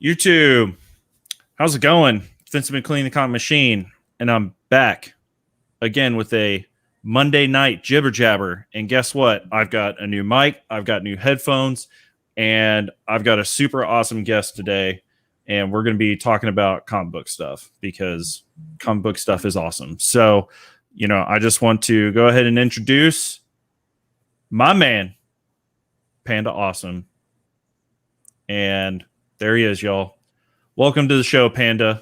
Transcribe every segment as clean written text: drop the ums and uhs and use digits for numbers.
YouTube, how's it going? Vince been cleaning the comic machine, and I'm back again with a Monday night jibber jabber. And guess what? I've got a new mic, I've got new headphones, and I've got a super awesome guest today. And we're going to be talking about comic book stuff because comic book stuff is awesome. So, I just want to go ahead and introduce my man, Panda Awesome. And there he is, y'all. Welcome to the show, Panda.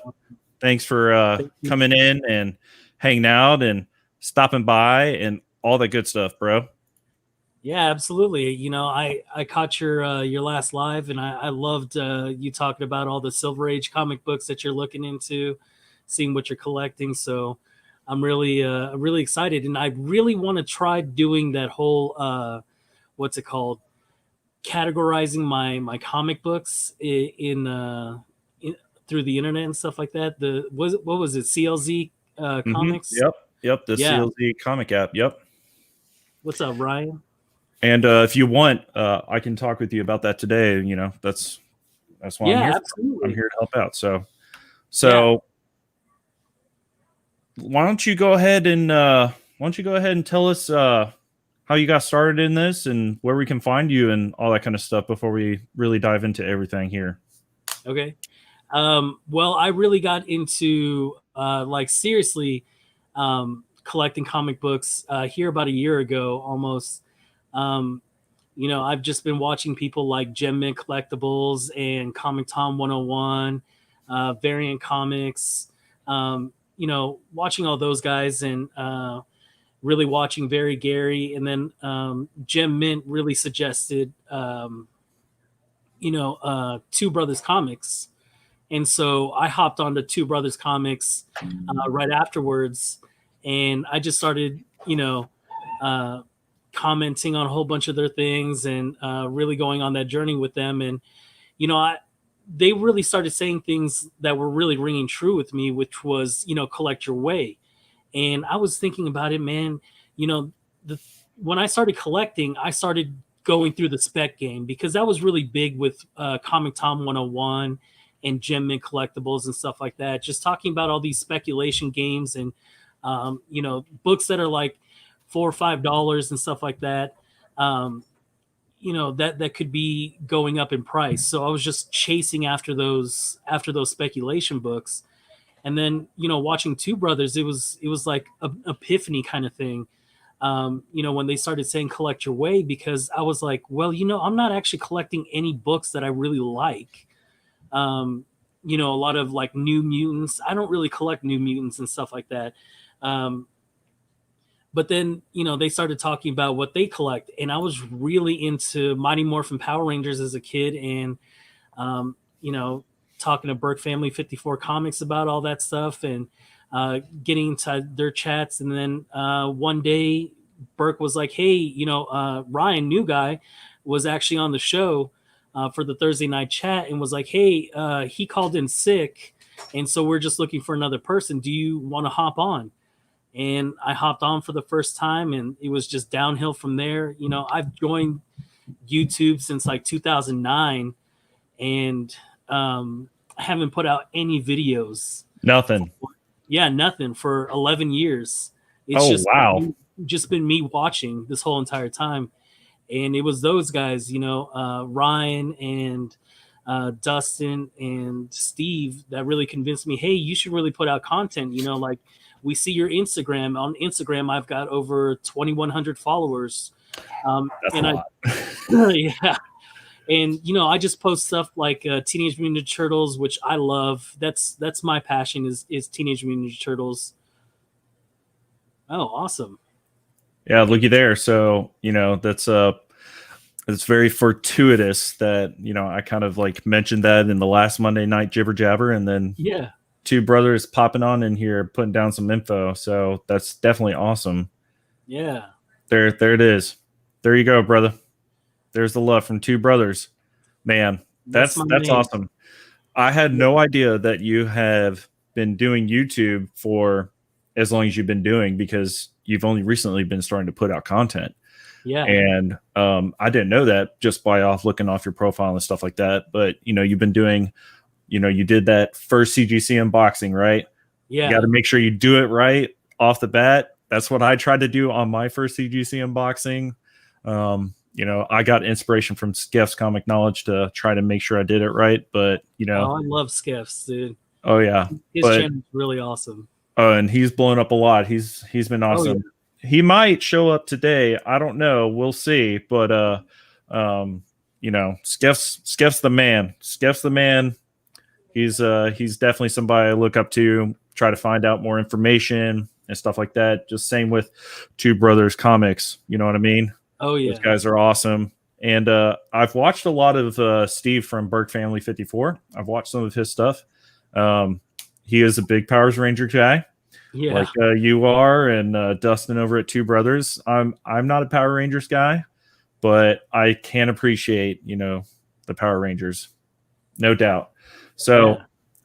Thanks for coming in and hanging out and stopping by and all that good stuff, bro. Yeah, absolutely. I caught your last live, and I loved you talking about all the Silver Age comic books that you're looking into, seeing what you're collecting. So I'm really excited, and I really want to try doing that whole what's it called, categorizing my comic books in through the internet and stuff like that. What was it, CLZ comics? Yep. The CLZ comic app. Yep. What's up, Ryan? And if you want, I can talk with you about that today. That's why I'm here. Absolutely. I'm here to help out. So why don't you go ahead and tell us how you got started in this and where we can find you and all that kind of stuff before we really dive into everything here. Okay. Well, I really got into seriously collecting comic books here about a year ago almost. I've just been watching people like Gem Mint Collectibles and Comic Tom 101, Variant Comics, watching all those guys and really watching Very Gary. And then Gem Mint really suggested, Two Brothers Comics. And so I hopped onto Two Brothers Comics right afterwards. And I just started, commenting on a whole bunch of their things and really going on that journey with them. And, they really started saying things that were really ringing true with me, which was, collect your way. And I was thinking about it, man, when I started collecting, I started going through the spec game because that was really big with Comic Tom 101 and Gem Mint Collectibles and stuff like that. Just talking about all these speculation games and, books that are like $4 or $5 and stuff like that. That could be going up in price. So I was just chasing after those speculation books. And then, watching Two Brothers, it was like an epiphany kind of thing. When they started saying collect your way, because I was like, well, I'm not actually collecting any books that I really like. A lot of like New Mutants. I don't really collect New Mutants and stuff like that. But then, they started talking about what they collect. And I was really into Mighty Morphin Power Rangers as a kid. And, talking to Burke Family 54 Comics about all that stuff and getting into their chats. And then one day, Burke was like, hey, Ryan, new guy, was actually on the show for the Thursday night chat and was like, hey, he called in sick. And so we're just looking for another person. Do you want to hop on? And I hopped on for the first time, and it was just downhill from there. I've joined YouTube since like 2009, and I haven't put out any videos. Nothing. Nothing for 11 years. It's just been me watching this whole entire time. And it was those guys, Ryan and Dustin and Steve that really convinced me, hey, you should really put out content. Like we see your Instagram. On Instagram, I've got over 2,100 followers. That's a lot. Yeah. And, I just post stuff like Teenage Mutant Ninja Turtles, which I love. That's my passion is Teenage Mutant Ninja Turtles. Oh, awesome. Yeah, looky there. So, that's it's very fortuitous that, I kind of like mentioned that in the last Monday night jibber jabber, and then Two Brothers popping on in here, putting down some info. So that's definitely awesome. Yeah. There it is. There you go, brother. There's the love from Two Brothers. Man, that's awesome. I had no idea that you have been doing YouTube for as long as you've been doing, because you've only recently been starting to put out content. Yeah. And I didn't know that just by looking off your profile and stuff like that. But, you've been doing you did that first CGC unboxing, right? Yeah. You got to make sure you do it right off the bat. That's what I tried to do on my first CGC unboxing. I got inspiration from Skeff's Comic Knowledge to try to make sure I did it right. But Oh, I love Skiffs, dude. oh yeah, His channel is really awesome. And he's blown up a lot. He's been awesome. Oh, yeah. He might show up today. I don't know. We'll see. But Skeff's the man. Skeff's the man. He's definitely somebody I look up to. Try to find out more information and stuff like that. Just same with Two Brothers Comics. You know what I mean? Oh yeah, those guys are awesome. And I've watched a lot of Steve from Burke Family 54. I've watched some of his stuff. He is a big Power Ranger guy, like you are, and Dustin over at Two Brothers. I'm not a Power Rangers guy, but I can appreciate the Power Rangers, no doubt. So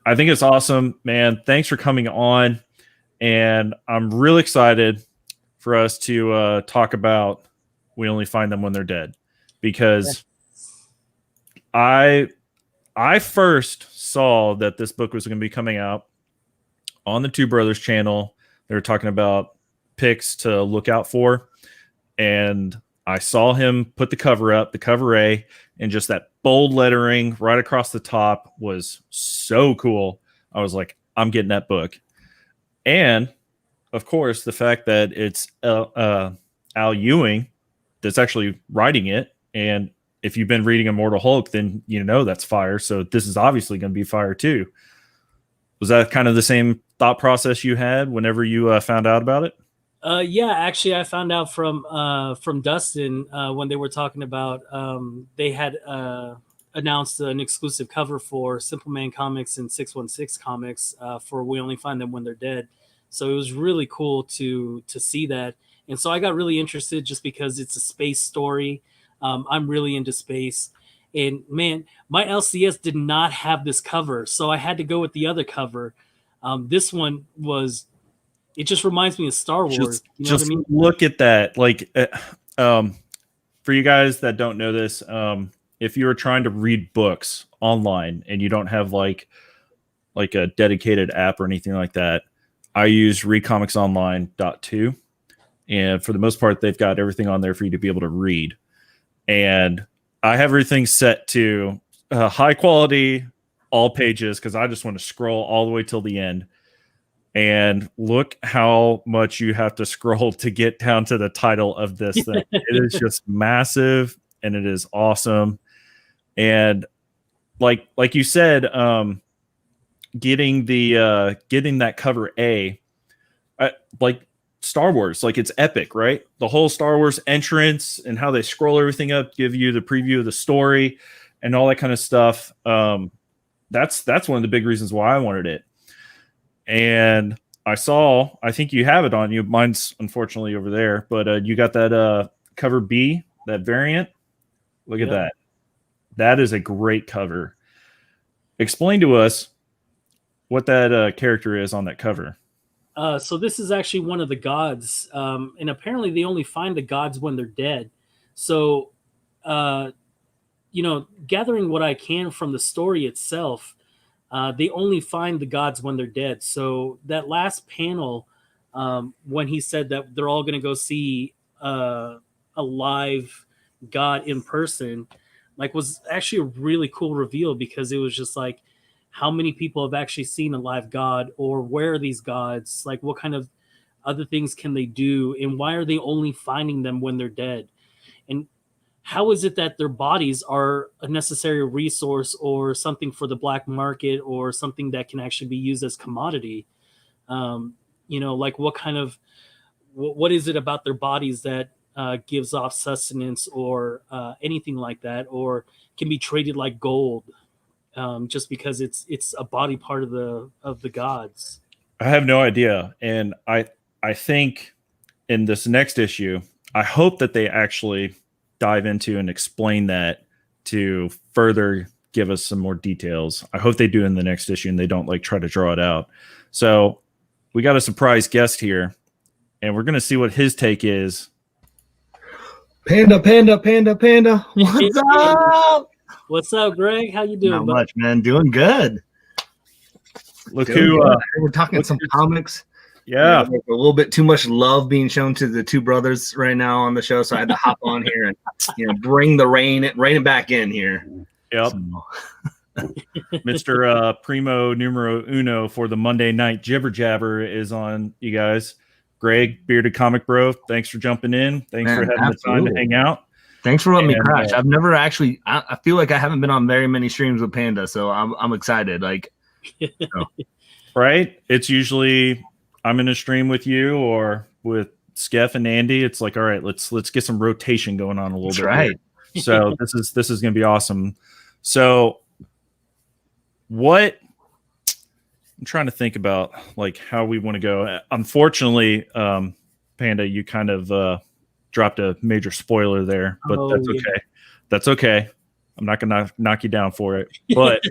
I think it's awesome, man. Thanks for coming on, and I'm really excited for us to talk about We Only Find Them When They're Dead, because I first saw that this book was going to be coming out on the Two Brothers channel. They were talking about picks to look out for, and I saw him put the cover up, the cover A, and just that bold lettering right across the top was so cool. I was like, I'm getting that book. And of course, the fact that it's Al Ewing that's actually writing it, and if you've been reading Immortal Hulk, then that's fire. So this is obviously going to be fire too. Was that kind of the same thought process you had whenever you found out about it? Yeah, actually, I found out from Dustin when they were talking about they had announced an exclusive cover for Simple Man Comics and 616 Comics for We Only Find Them When They're Dead. So it was really cool to see that, and so I got really interested just because it's a space story. I'm really into space, and man, my LCS did not have this cover, so I had to go with the other cover. This one was. It just reminds me of Star Wars. Just what I mean? Look at that. Like, for you guys that don't know this, if you are trying to read books online and you don't have like a dedicated app or anything like that, I use readcomicsonline.2. And for the most part, they've got everything on there for you to be able to read. And I have everything set to high quality, all pages, because I just want to scroll all the way till the end. And look how much you have to scroll to get down to the title of this thing. It is just massive, and it is awesome. And like you said, getting that cover A, like Star Wars, like it's epic, right? The whole Star Wars entrance and how they scroll everything up, give you the preview of the story and all that kind of stuff. That's one of the big reasons why I wanted it. And I think you have it on you. Mine's unfortunately over there, but you got that cover B, that variant. Look at that. That is a great cover. Explain to us what that character is on that cover. So this is actually one of the gods, and apparently they only find the gods when they're dead. So, gathering what I can from the story itself, they only find the gods when they're dead. So that last panel, when he said that they're all going to go see a live god in person, like was actually a really cool reveal, because it was just like, how many people have actually seen a live god, or where are these gods? Like, what kind of other things can they do? And why are they only finding them when they're dead? And how is it that their bodies are a necessary resource or something for the black market, or something that can actually be used as commodity? Like what is it about their bodies that gives off sustenance or anything like that, or can be traded like gold? Just because it's a body part of the gods. I have no idea, and I think in this next issue, I hope that they actually dive into and explain that to further give us some more details. I hope they do in the next issue, and they don't like try to draw it out. So we got a surprise guest here, and we're gonna see what his take is. Panda. What's up? What's up, Greg? How you doing? Not much, man. Doing good. Look Dude, who. we're talking look some who's- comics. Yeah. There's a little bit too much love being shown to the two brothers right now on the show, so I had to hop on here and bring the rein it back in here. Yep. So, Mr. Primo numero uno for the Monday night Jibber Jabber is on, you guys. Greg, Bearded Comic Bro, thanks for jumping in. Thanks for having the time to hang out. Thanks for letting me And, crash. I've never actually. I feel like I haven't been on very many streams with Panda, so I'm excited. Like, right? It's usually I'm in a stream with you or with Skeff and Andy. It's like, all right, let's get some rotation going on a little that's bit. right. Here. So this is going to be awesome. So what I'm trying to think about, like how we want to go. Unfortunately, Panda, you kind of dropped a major spoiler there, but that's okay. Yeah. That's okay. I'm not going to knock you down for it. But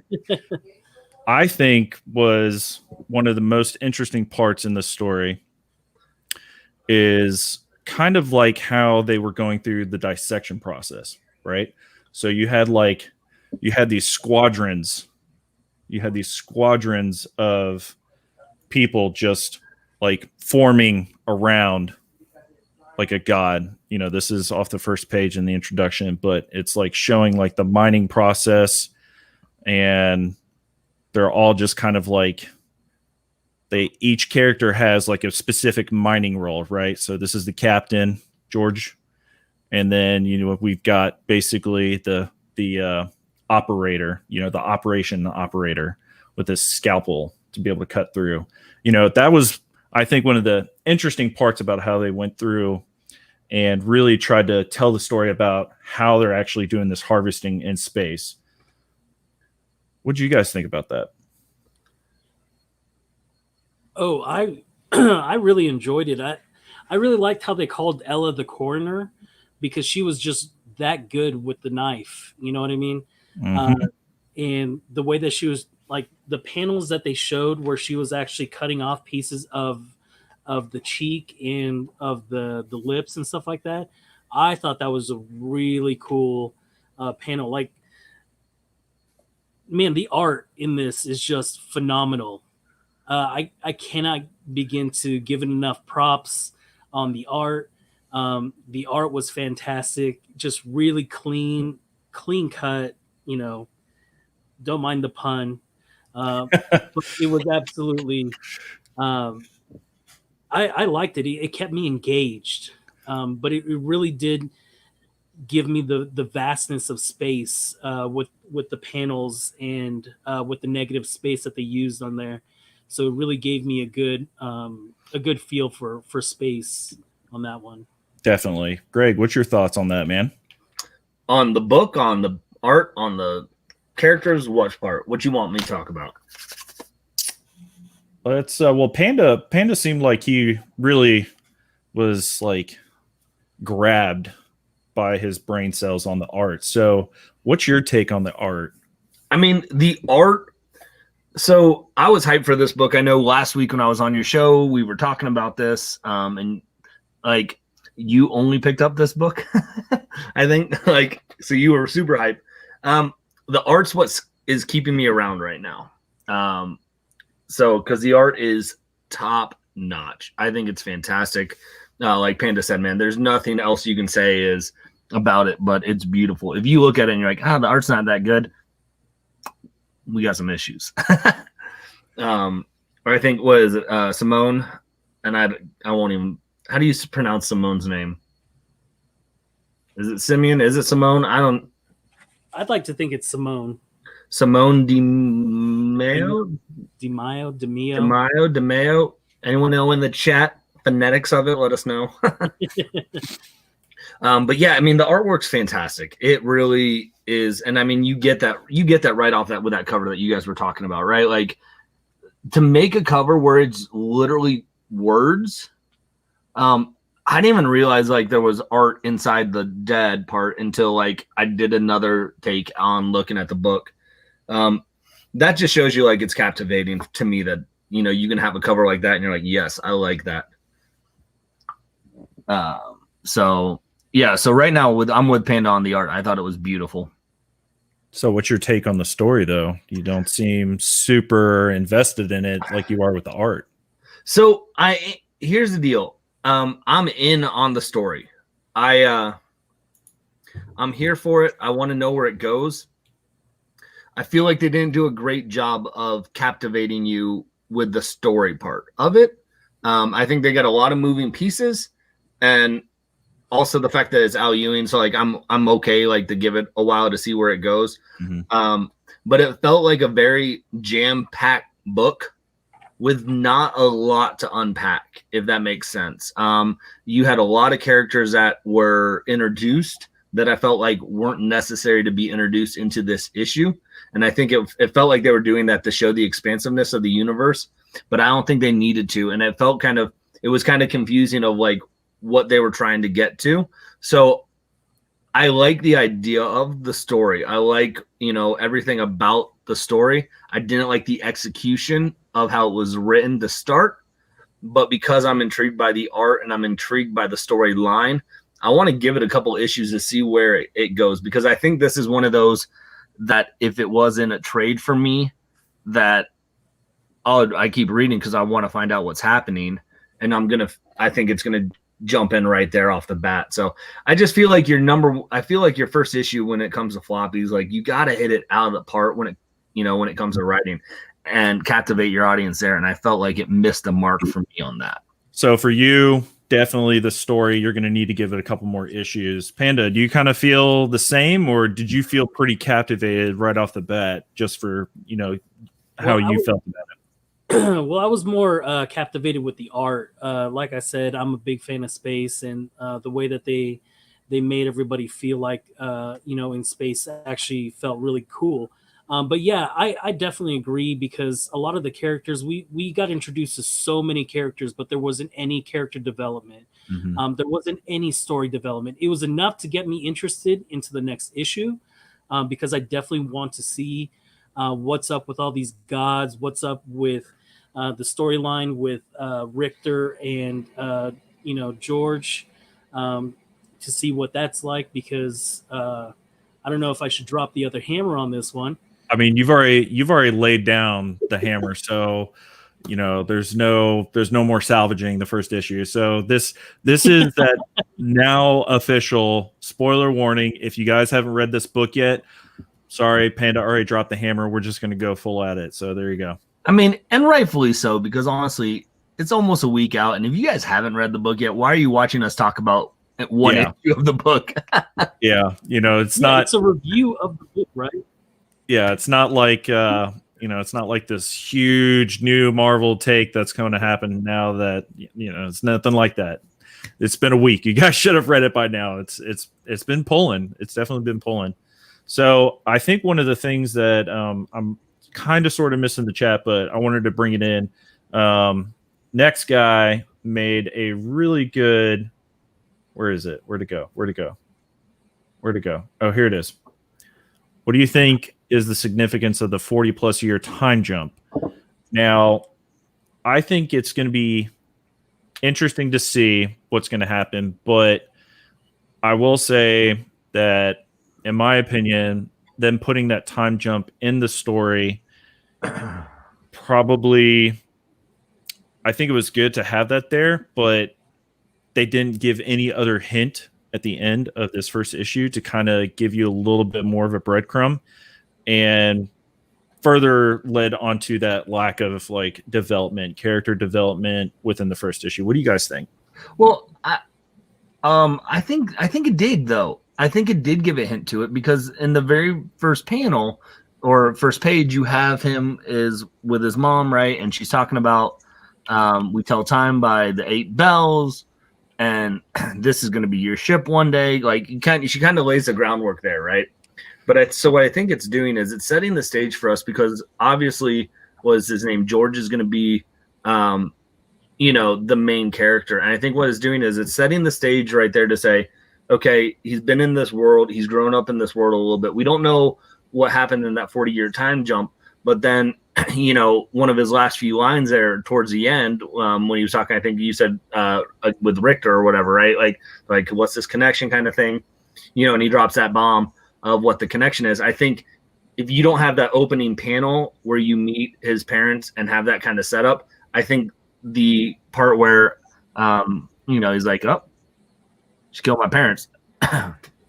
I think was one of the most interesting parts in the story is kind of like how they were going through the dissection process, right? So you had these squadrons. You had these squadrons of people just like forming around like a god. You know, this is off the first page in the introduction, but it's like showing like the mining process, and they're all just kind of like each character has like a specific mining role, right? So this is the captain, George, and then we've got basically the operator, the operation operator with this scalpel to be able to cut through. That was, I think, one of the interesting parts about how they went through and really tried to tell the story about how they're actually doing this harvesting in space. What do you guys think about that? Oh, I really enjoyed it. I really liked how they called Ella the coroner, because she was just that good with the knife. You know what I mean? Mm-hmm. And the way that she was, like, the panels that they showed where she was actually cutting off pieces of the cheek and of the lips and stuff like that. I thought that was a really cool panel. Like, man, the art in this is just phenomenal. I cannot begin to give it enough props on the art. The art was fantastic, just really clean cut. Don't mind the pun. But it was absolutely. I liked it. It kept me engaged, but it really did give me the vastness of space with the panels and with the negative space that they used on there. So it really gave me a good feel for space on that one. Definitely. Greg, what's your thoughts on that, man? On the book, on the art, on the characters, what part? What you want me to talk about? Let's well, Panda seemed like he really was like grabbed by his brain cells on the art. So what's your take on the art? I mean, the art. So I was hyped for this book. I know last week when I was on your show, we were talking about this, and like you only picked up this book, I think. Like, so you were super hyped. The art's what is keeping me around right now. So because the art is top notch, I think it's fantastic. Like Panda said, man, there's nothing else you can say is about it, but it's beautiful. If you look at it and you're like, the art's not that good, we got some issues. Or I think was Simone, and I won't even. How do you pronounce Simone's name? Is it Simeon? Is it Simone? I don't. I'd like to think it's Simone. Simone DeMeo. DeMeo. Anyone know in the chat phonetics of it? Let us know. But yeah, I mean, the artwork's fantastic. It really is. And I mean, you get that right off that with that cover that you guys were talking about, right? Like, to make a cover where it's literally words. I didn't even realize like there was art inside the dead part until like I did another take on looking at the book. That just shows you like it's captivating to me that, you can have a cover like that and you're like, yes, I like that. So yeah, so right now I'm with Panda on the art. I thought it was beautiful. So what's your take on the story, though? You don't seem super invested in it like you are with the art. So here's the deal. I'm in on the story. I'm here for it. I want to know where it goes. I feel like they didn't do a great job of captivating you with the story part of it. I think they got a lot of moving pieces, and also the fact that it's Al Ewing. So like I'm okay like to give it a while to see where it goes. But it felt like a very jam-packed book with not a lot to unpack, if that makes sense. You had a lot of characters that were introduced that I felt like weren't necessary to be introduced into this issue. And I think it felt like they were doing that to show the expansiveness of the universe, but I don't think they needed to. And it was kind of confusing of like what they were trying to get to. So I like the idea of the story. I like, everything about the story. I didn't like the execution of how it was written to start, but because I'm intrigued by the art and I'm intrigued by the storyline, I want to give it a couple issues to see where it goes, because I think this is one of those that if it wasn't a trade for me, that I keep reading because I want to find out what's happening, and I think it's gonna jump in right there off the bat. So I just feel like your first issue when it comes to floppies, like you got to hit it out of the park when it comes to writing and captivate your audience there. And I felt like it missed the mark for me on that. So for you, definitely the story, you're going to need to give it a couple more issues. Panda, do you kind of feel the same, or did you feel pretty captivated right off the bat just for, how you felt about it? Well, I was more captivated with the art. Like I said, I'm a big fan of space, and the way that they made everybody feel like in space actually felt really cool. But yeah, I definitely agree, because a lot of the characters we got introduced to so many characters, but there wasn't any character development. There wasn't any story development. It was enough to get me interested into the next issue, because I definitely want to see what's up with all these gods, what's up with the storyline with Richter and George, to see what that's like, because I don't know if I should drop the other hammer on this one. I mean, you've already laid down the hammer, so there's no more salvaging the first issue. So this is that now official spoiler warning. If you guys haven't read this book yet, sorry, Panda already dropped the hammer. We're just going to go full at it. So there you go. I mean, and rightfully so, because honestly, it's almost a week out, and if you guys haven't read the book yet, why are you watching us talk about one issue of the book? Yeah, it's not. It's a review of the book, right? Yeah, it's not like it's not like this huge new Marvel take that's going to happen now. That it's nothing like that. It's been a week. You guys should have read it by now. It's been pulling. It's definitely been pulling. So I think one of the things that I'm kind of sort of missing the chat, but I wanted to bring it in. Next guy made a really good. Where is it? Where'd it go? Oh, here it is. What do you think is the significance of the 40+ year time jump? Now, I think it's going to be interesting to see what's going to happen, but I will say that, in my opinion, them putting that time jump in the story, probably, I think it was good to have that there, but they didn't give any other hint at the end of this first issue to kind of give you a little bit more of a breadcrumb, and further led onto that lack of like character development within the first issue. What do you guys think? Well, I think it did, though. I think it did give a hint to it, because in the very first panel or first page, you have him is with his mom, right? And she's talking about we tell time by the 8 bells, and this is going to be your ship one day. Like she kind of lays the groundwork there, right? But so what I think it's doing is it's setting the stage for us, because obviously, was his name George is going to be, the main character, and I think what it's doing is it's setting the stage right there to say, okay, he's been in this world, he's grown up in this world a little bit. We don't know what happened in that 40-year time jump, but then one of his last few lines there towards the end, when he was talking, I think you said with Richter or whatever, right? Like what's this connection kind of thing, and he drops that bomb of what the connection is. I think if you don't have that opening panel where you meet his parents and have that kind of setup, I think the part where he's like, oh, just killed my parents.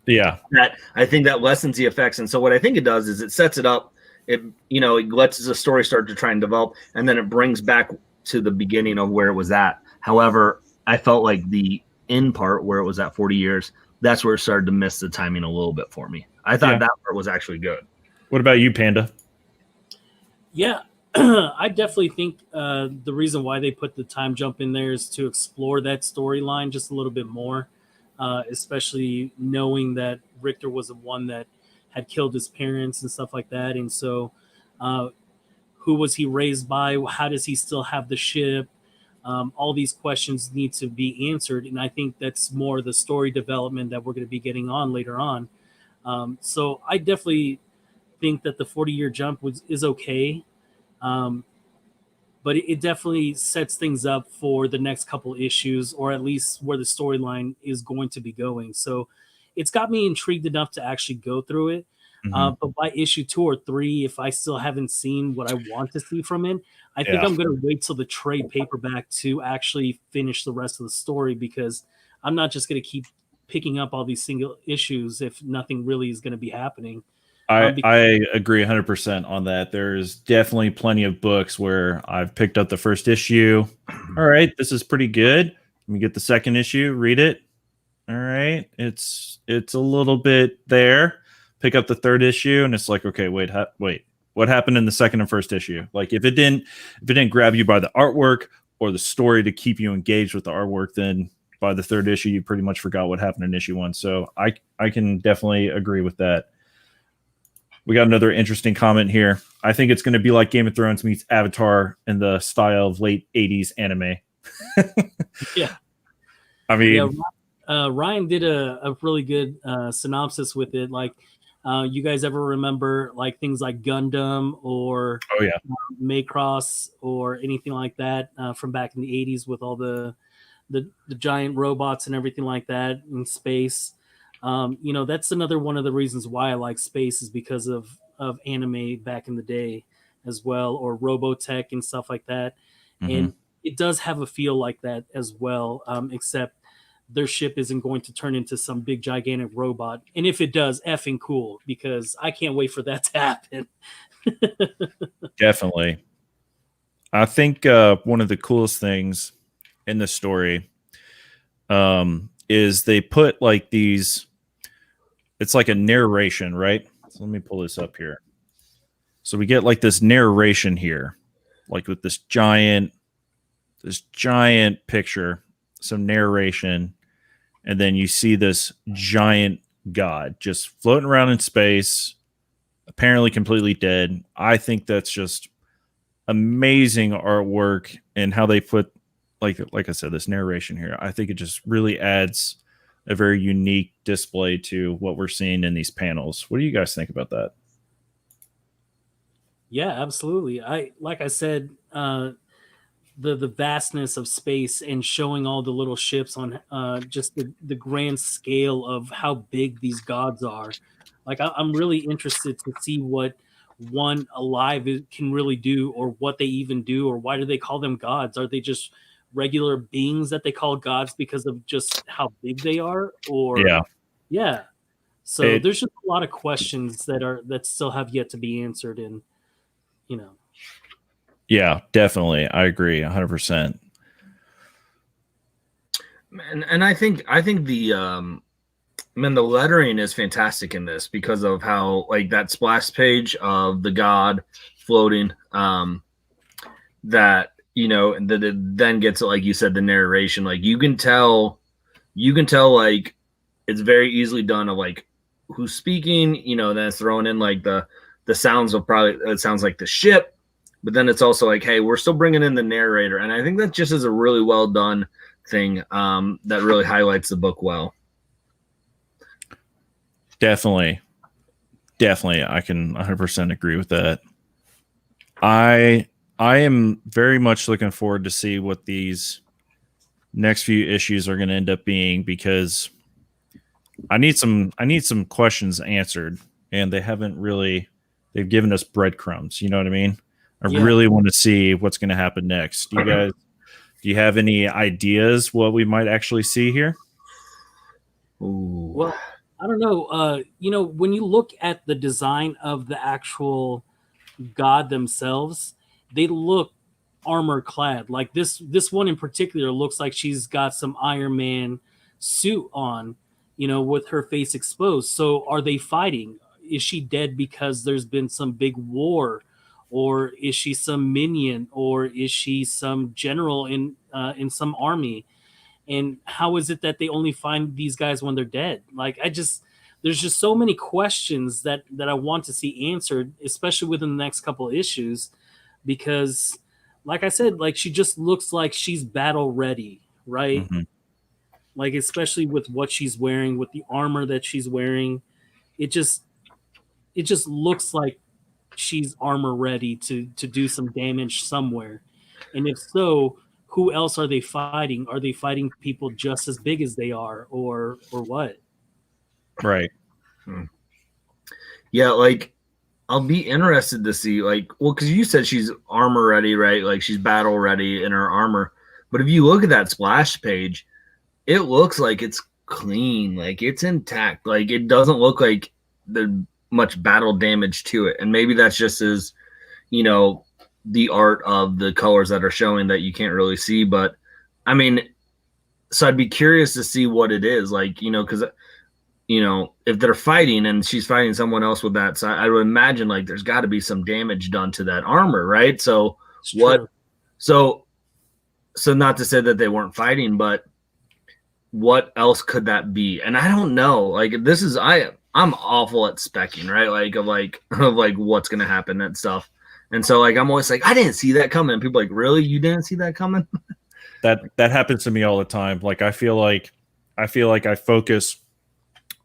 Yeah. That I think that lessens the effects. And so what I think it does is it sets it up. It lets the story start to try and develop, and then it brings back to the beginning of where it was at. However, I felt like the end part where it was at 40 years, that's where it started to miss the timing a little bit for me. I thought that part was actually good. What about you, Panda? Yeah, I definitely think the reason why they put the time jump in there is to explore that storyline just a little bit more, especially knowing that Richter was the one that had killed his parents and stuff like that. And so, who was he raised by? How does he still have the ship? All these questions need to be answered. And I think that's more the story development that we're going to be getting on later on. So I definitely think that the 40-year jump is okay. But it definitely sets things up for the next couple issues, or at least where the storyline is going to be going. So it's got me intrigued enough to actually go through it. But by issue 2 or 3, if I still haven't seen what I want to see from it, I think I'm going to wait till the trade paperback to actually finish the rest of the story, because I'm not just going to keep picking up all these single issues if nothing really is going to be happening. I agree 100% on that. There's definitely plenty of books where I've picked up the first issue. All right, this is pretty good. Let me get the second issue, read it. All right, it's a little bit there. Pick up the third issue, and it's like, okay, wait, what happened in the second and first issue? Like, if it didn't grab you by the artwork or the story to keep you engaged with the artwork, then by the third issue, you pretty much forgot what happened in issue 1. So I can definitely agree with that. We got another interesting comment here. I think it's going to be like Game of Thrones meets Avatar in the style of late 80s anime. Yeah. I mean, Ryan did a really good synopsis with it. Like, you guys ever remember like things like Gundam or Macross or anything like that from back in the 80s with all the giant robots and everything like that in space? That's another one of the reasons why I like space, is because of anime back in the day as well, or Robotech and stuff like that. And it does have a feel like that as well, except their ship isn't going to turn into some big gigantic robot. And if it does, effing cool, because I can't wait for that to happen. Definitely. I think one of the coolest things in the story is they put like these, it's like a narration, right? So let me pull this up here. So we get like this narration here, like with this giant picture, some narration, and then you see this giant god just floating around in space, apparently completely dead. I think that's just amazing artwork, and how they put, like I said, this narration here. I think it just really adds a very unique display to what we're seeing in these panels. What do you guys think about that? Yeah, absolutely. Like I said, the vastness of space and showing all the little ships on just the grand scale of how big these gods are. Like, I'm really interested to see what one alive can really do, or what they even do, or why do they call them gods? Are they just regular beings that they call gods because of just how big they are? Or yeah. So there's just a lot of questions that still have yet to be answered, and Yeah, definitely. I agree 100%. And I think the the lettering is fantastic in this, because of how, like, that splash page of the god floating, that that it then gets, like you said, the narration. Like, you can tell like it's very easily done of like who's speaking. Then it's thrown in like the sounds of, probably it sounds like the ship, but then it's also like, hey, we're still bringing in the narrator. And I think that just is a really well done thing, that really highlights the book well. Definitely. I can 100% agree with that. I am very much looking forward to see what these next few issues are going to end up being, because I need some questions answered, and they haven't really they've given us breadcrumbs. You know what I mean? I Yeah. really want to see what's going to happen next. Do you have any ideas what we might actually see here? Ooh. Well, I don't know. When you look at the design of the actual god themselves, they look armor clad. Like this one in particular looks like she's got some Iron Man suit on, with her face exposed. So are they fighting? Is she dead because there's been some big war, or is she some minion, or is she some general in some army? And how is it that they only find these guys when they're dead? Like, there's just so many questions that I want to see answered, especially within the next couple of issues, because like I said, like, she just looks like she's battle ready, right? Mm-hmm. Like, especially with what she's wearing, with the armor that she's wearing, it just looks like she's armor ready to do some damage somewhere. And if so, who else are they fighting? Are they fighting people just as big as they are, or what? Right. Yeah, like I'll be interested to see, like, well, because you said she's armor ready, right? Like she's battle ready in her armor. But if you look at that splash page, it looks like it's clean, like it's intact. Like it doesn't look like there's much battle damage to it. And maybe that's just as, the art of the colors that are showing that you can't really see. But I mean, so I'd be curious to see what it is like, because if they're fighting and she's fighting someone else with that, so I would imagine like there's got to be some damage done to that armor, right? So It's what? true. So not to say that they weren't fighting, but what else could that be? And I don't know. Like this is I'm awful at specking, right? Like of what's gonna happen and stuff. And so like I'm always like, I didn't see that coming. And people are like, really? You didn't see that coming? That happens to me all the time. Like I feel like I focus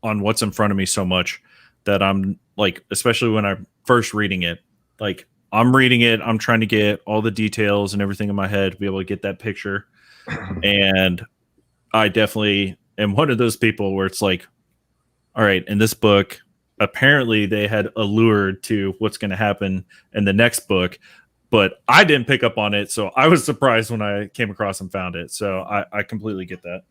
on what's in front of me so much that I'm like, especially when I'm first reading it, like I'm reading it, I'm trying to get all the details and everything in my head to be able to get that picture. And I definitely am one of those people where it's like, all right, in this book, apparently they had allured to what's going to happen in the next book, but I didn't pick up on it. So I was surprised when I came across and found it. So I completely get that.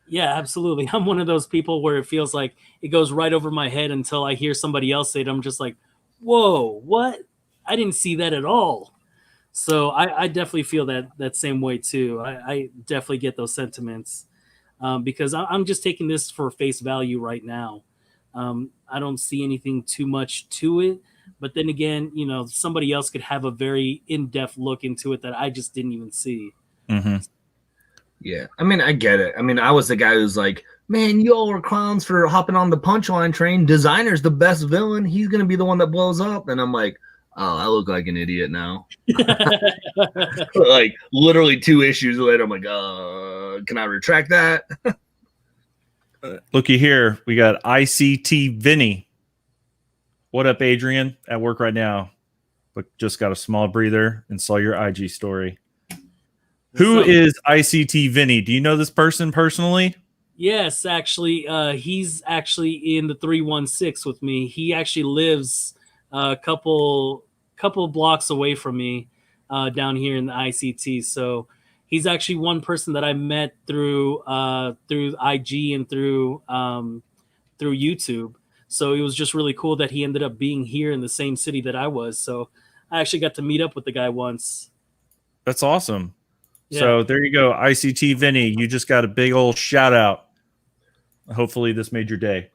Yeah, absolutely. I'm one of those people where it feels like it goes right over my head until I hear somebody else say it. I'm just like, whoa, what? I didn't see that at all. So I definitely feel that same way too. I definitely get those sentiments because I'm just taking this for face value right now. I don't see anything too much to it. But then again, somebody else could have a very in-depth look into it that I just didn't even see. Mm-hmm. Yeah, I mean, I get it. I mean, I was the guy who's like, man, you all are clowns for hopping on the punchline train. Designer's the best villain. He's going to be the one that blows up. And I'm like, oh, I look like an idiot now. Like, literally 2 issues later, I'm like, can I retract that? Looky here. We got ICT Vinny. What up, Adrian? At work right now. But just got a small breather and saw your IG story. Who is ICT Vinny? Do you know this person personally? Yes, actually, he's actually in the 316 with me. He actually lives a couple blocks away from me down here in the ICT. So he's actually one person that I met through IG and through YouTube. So it was just really cool that he ended up being here in the same city that I was. So I actually got to meet up with the guy once. That's awesome. Yeah. So there you go, ICT Vinny. You just got a big old shout out. Hopefully this made your day.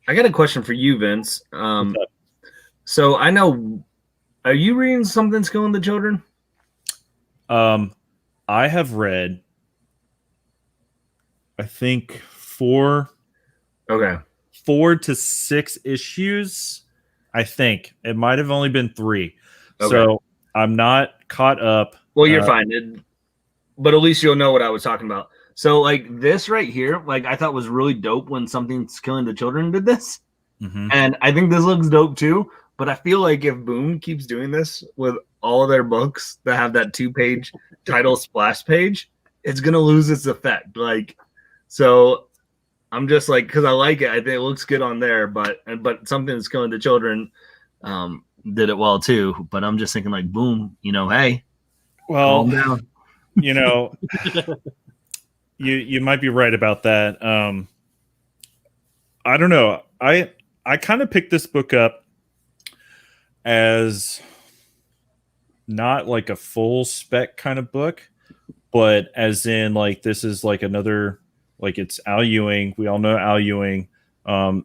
I got a question for you, Vince. So I know, are you reading Something's Killing the Children? I have read, I think 4 to 6 issues. I think it might have only been 3. Okay. So I'm not caught up. Well, you're fine. But at least you'll know what I was talking about. So like this right here, like I thought was really dope when Something's Killing the Children did this. Mm-hmm. And I think this looks dope too. But I feel like if Boom keeps doing this with all of their books that have that 2-page title splash page, it's going to lose its effect. Like, so I'm just like, because I like it. I think it looks good on there. But Something's Killing the Children, did it well too. But I'm just thinking like, boom, hey, Well, calm down. you know, you might be right about that. I don't know. I kind of picked this book up as not like a full spec kind of book, but as in like this is like another, like it's Al Ewing. We all know Al Ewing.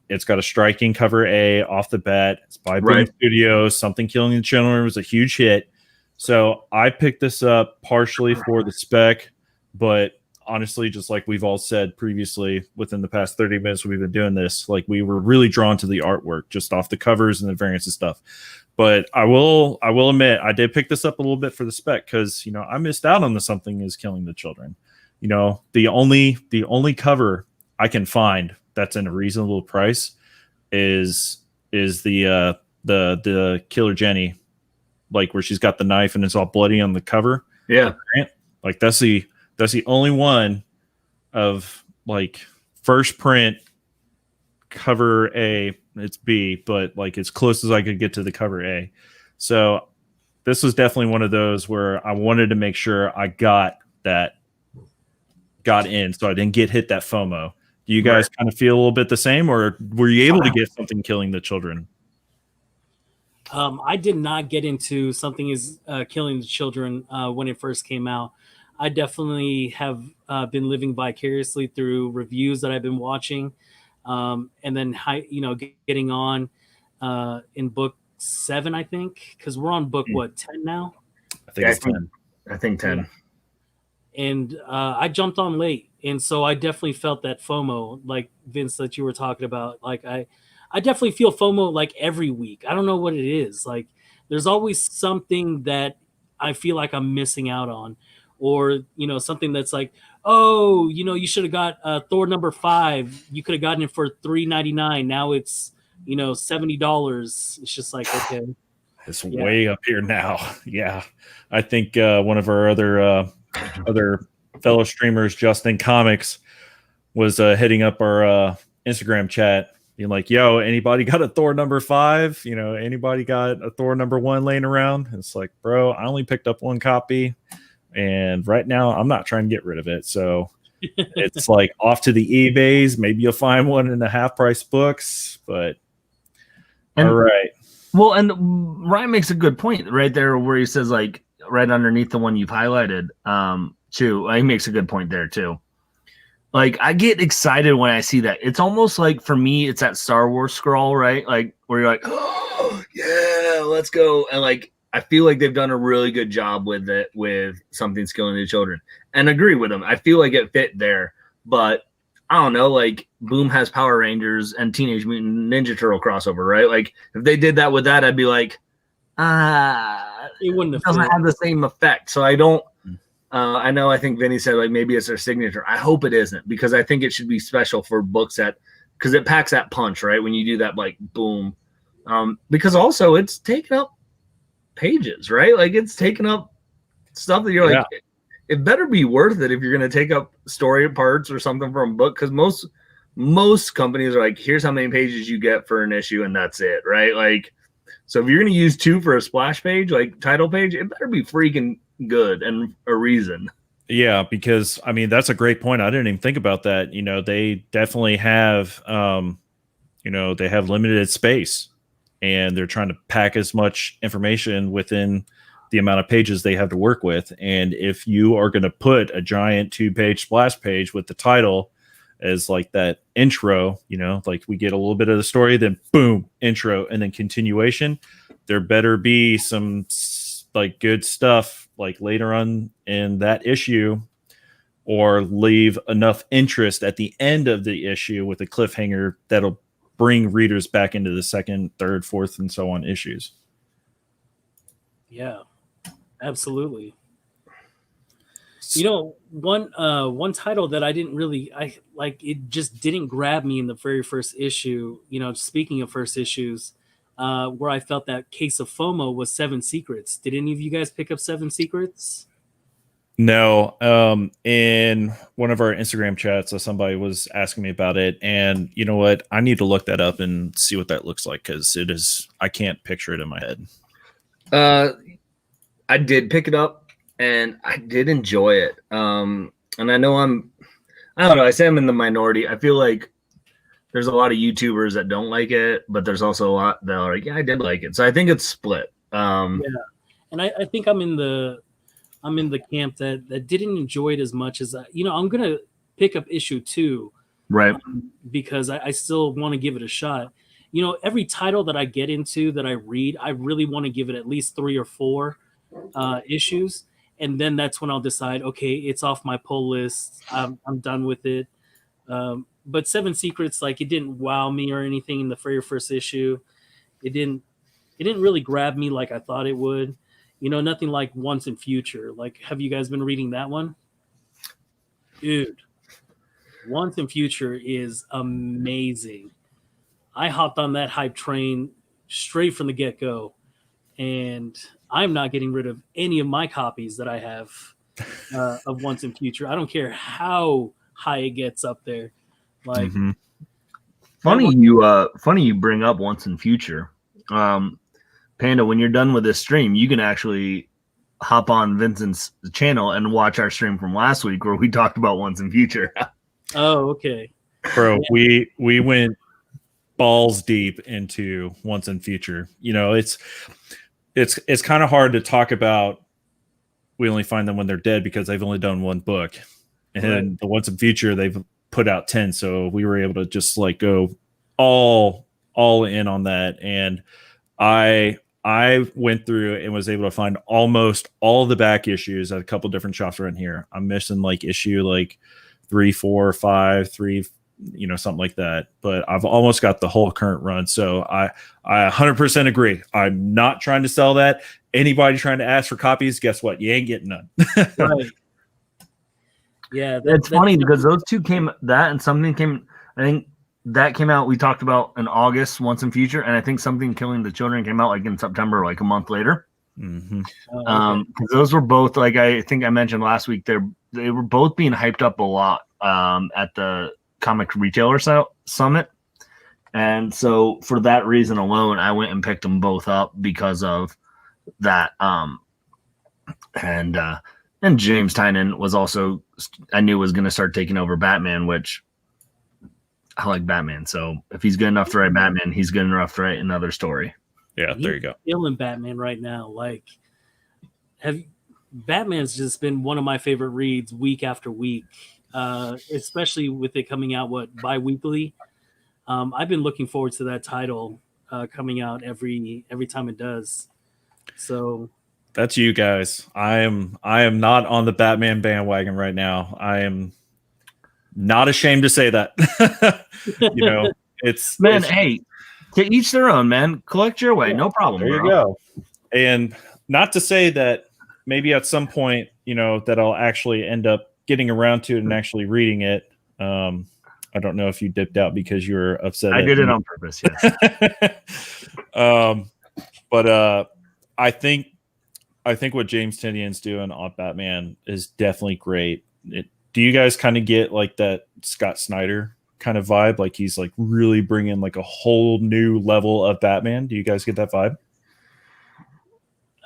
It's got a striking cover A off the bat. It's by Boom Studios. Something Killing the Children was a huge hit. So I picked this up partially for the spec, but honestly, just like we've all said previously within the past 30 minutes we've been doing this, like we were really drawn to the artwork just off the covers and the variants and stuff. But I will admit I did pick this up a little bit for the spec because I missed out on the Something is Killing the Children. The only cover I can find that's in a reasonable price is the Killer Jenny, like where she's got the knife and it's all bloody on the cover. Yeah, like that's the only one of like first print cover A. It's B, but like as close as I could get to the cover A. So this was definitely one of those where I wanted to make sure I got in, so I didn't get hit that FOMO. Do you guys kind of feel a little bit the same, or were you able to get Something Killing the Children? I did not get into Something is Killing the Children when it first came out. I definitely have been living vicariously through reviews that I've been watching, and then getting on in book 7, I think, because we're on book 10 now. I think it's 10. I think 10. Yeah. And I jumped on late, and so I definitely felt that FOMO, like Vince, that you were talking about. Like I definitely feel FOMO like every week. I don't know what it is. Like there's always something that I feel like I'm missing out on, or something that's like, oh, you should have got Thor number 5. You could have gotten it for $3.99. Now it's $70. It's just like, okay, it's way up here now. Yeah, I think one of our other fellow streamers, Justin Comics, was hitting up our Instagram chat, being like, yo, anybody got a Thor number 5? Anybody got a Thor number 1 laying around? And it's like, bro, I only picked up 1 copy, and right now I'm not trying to get rid of it. So it's like off to the eBays. Maybe you'll find one in the half price books, but all right. Well, and Ryan makes a good point right there where he says, like, right underneath the one you've highlighted, too. He makes a good point there too. Like, I get excited when I see that. It's almost like, for me, it's that Star Wars scroll, right? Like, where you're like, oh yeah, let's go. And like, I feel like they've done a really good job with it, with Something's Killing the Children, and agree with them. I feel like it fit there, but I don't know, like Boom has Power Rangers and Teenage Mutant Ninja Turtle crossover, right? Like if they did that with that, I'd be like, it wouldn't have doesn't have the same effect. So I don't. I think Vinny said like maybe it's their signature. I hope it isn't, because I think it should be special for books because it packs that punch, right? When you do that, like boom, because also it's taking up pages, right? Like it's taking up stuff that you're like, it better be worth it if you're going to take up story parts or something from a book, because most companies are like, here's how many pages you get for an issue, and that's it, right? Like, so if you're going to use 2 for a splash page, like title page, it better be freaking good and a reason. Yeah, because I mean that's a great point. I didn't even think about that. They definitely have they have limited space, and they're trying to pack as much information within the amount of pages they have to work with. And if you are going to put a giant 2-page splash page with the title as like that intro, like we get a little bit of the story, then boom, intro, and then continuation, there better be some like good stuff like later on in that issue, or leave enough interest at the end of the issue with a cliffhanger that'll bring readers back into the 2nd, 3rd, 4th, and so on issues. Yeah, absolutely. One title that I didn't really, it just didn't grab me in the very first issue. Speaking of first issues, where I felt that case of FOMO was 7 Secrets. Did any of you guys pick up 7 Secrets? No, in one of our Instagram chats, somebody was asking me about it, and you know what? I need to look that up and see what that looks like because it is. I can't picture it in my head. I did pick it up and I did enjoy it. And I know I don't know. I say I'm in the minority. I feel like there's a lot of YouTubers that don't like it, but there's also a lot that are like, yeah, I did like it. So I think it's split. Yeah, and I think I'm in the camp that didn't enjoy it as much as I'm gonna pick up issue 2, Right. because I still want to give it a shot. Every title that I get into that I read, I really want to give it at least 3 or 4 issues, and then that's when I'll decide, okay, it's off my pull list. I'm done with it. But Seven Secrets, like, it didn't wow me or anything in the very first issue. It didn't really grab me like I thought it would. Nothing like Once and Future. Like, have you guys been reading that one? Dude, Once and Future is amazing. I hopped on that hype train straight from the get-go, and I'm not getting rid of any of my copies that I have of Once and Future. I don't care how high it gets up there. Like, funny you bring up Once in Future. Panda, when you're done with this stream, you can actually hop on Vincent's channel and watch our stream from last week where we talked about Once in Future. Oh, okay. Bro, we went balls deep into Once and Future. It's kind of hard to talk about. We only find them when they're dead because they've only done one book, and the Once and Future they've put out 10. So we were able to just like go all in on that, and I went through and was able to find almost all the back issues at a couple different shops around here. I'm missing like issue like 3, 4, 5, 3, something like that. But I've almost got the whole current run. So I 100% agree. I'm not trying to sell that. Anybody trying to ask for copies, guess what? You ain't getting none. Right. Yeah. It's funny because those two came, that and something came, I think that came out, we talked about in August, Once in Future, and I think Something Killing the Children came out like in September, like a month later. Mm-hmm. Because those were both, like I think I mentioned last week, they were both being hyped up a lot at the Comic Retailer Summit. And so for that reason alone, I went and picked them both up because of that. And James Tynan was also, I knew was going to start taking over Batman, which I like Batman. So if he's good enough to write Batman, he's good enough to write another story. Yeah, there you go. Killing Batman right now. Like, Batman's just been one of my favorite reads week after week, especially with it coming out bi-weekly. I've been looking forward to that title coming out every time it does. So that's you guys. I am not on the Batman bandwagon right now. I am not ashamed to say that. It's hey, to each their own, man. Collect your way, no problem. There you go. And not to say that maybe at some point, that I'll actually end up getting around to it and actually reading it. I don't know if you dipped out because you were upset. I did it on purpose, yes. But I think what James Tynion's doing on Batman is definitely great. Do you guys kind of get like that Scott Snyder kind of vibe? Like he's like really bringing like a whole new level of Batman. Do you guys get that vibe?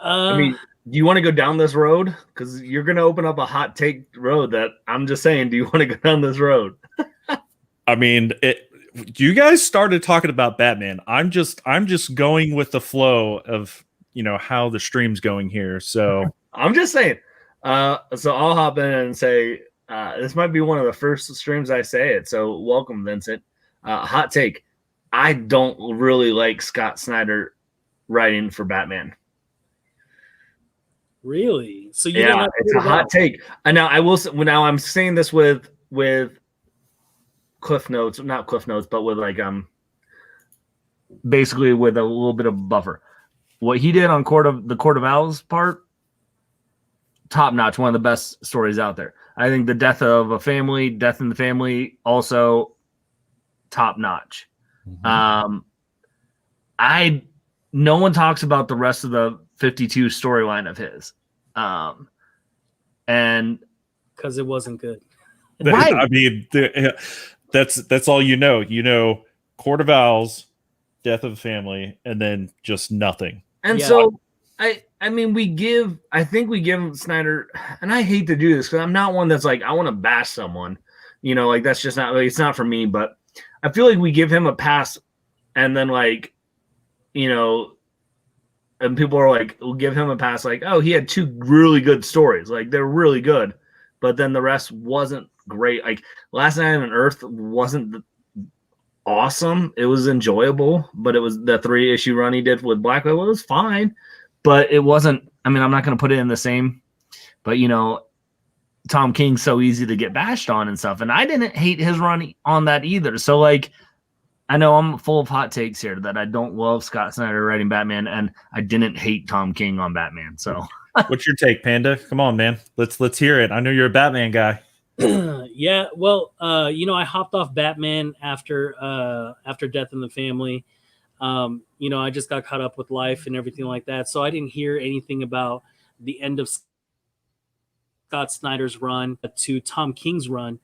I mean, do you want to go down this road? Because you're going to open up a hot take road that I'm just saying, do you want to go down this road? I mean, you guys started talking about Batman. I'm just going with the flow of, how the stream's going here. So I'm just saying. So I'll hop in and say, this might be one of the first streams I say it. So welcome, Vincent. Hot take. I don't really like Scott Snyder writing for Batman. Really? So you yeah, it's a hot take. And now I will. Now I'm saying this with Cliff Notes, not Cliff Notes, but with like basically with a little bit of buffer. What he did on Court of Owls part, top notch, one of the best stories out there. I think the death in the family, also top notch. Mm-hmm. No one talks about the rest of the 52 storyline of his. And because it wasn't good. Right. I mean, that's all you know. You know, Court of Owls, Death of a Family, and then just nothing. And Yeah. so I mean, I think we give Snyder, and I hate to do this because I'm not one that's like, I want to bash someone, you know, like that's just not, like, it's not for me, but I feel like we give him a pass and then like, you know, and people are like, we'll give him a pass, like, oh, he had 2 really good stories, like they're really good, but then the rest wasn't great. Like Last Night on Earth wasn't awesome. It was enjoyable, but it was the 3-issue run he did with Black Widow. It was fine, but it wasn't. I mean, I'm not going to put it in the same, but you know, Tom King's so easy to get bashed on and stuff, and I didn't hate his run on that either. So like, I know I'm full of hot takes here that I don't love Scott Snyder writing Batman, and I didn't hate Tom King on Batman. So what's your take, Panda? Come on, man. Let's hear it. I know you're a Batman guy. Yeah, well, you know, I hopped off Batman after Death in the Family. You know, I just got caught up with life and everything like that, so I didn't hear anything about the end of Scott Snyder's run to Tom King's run,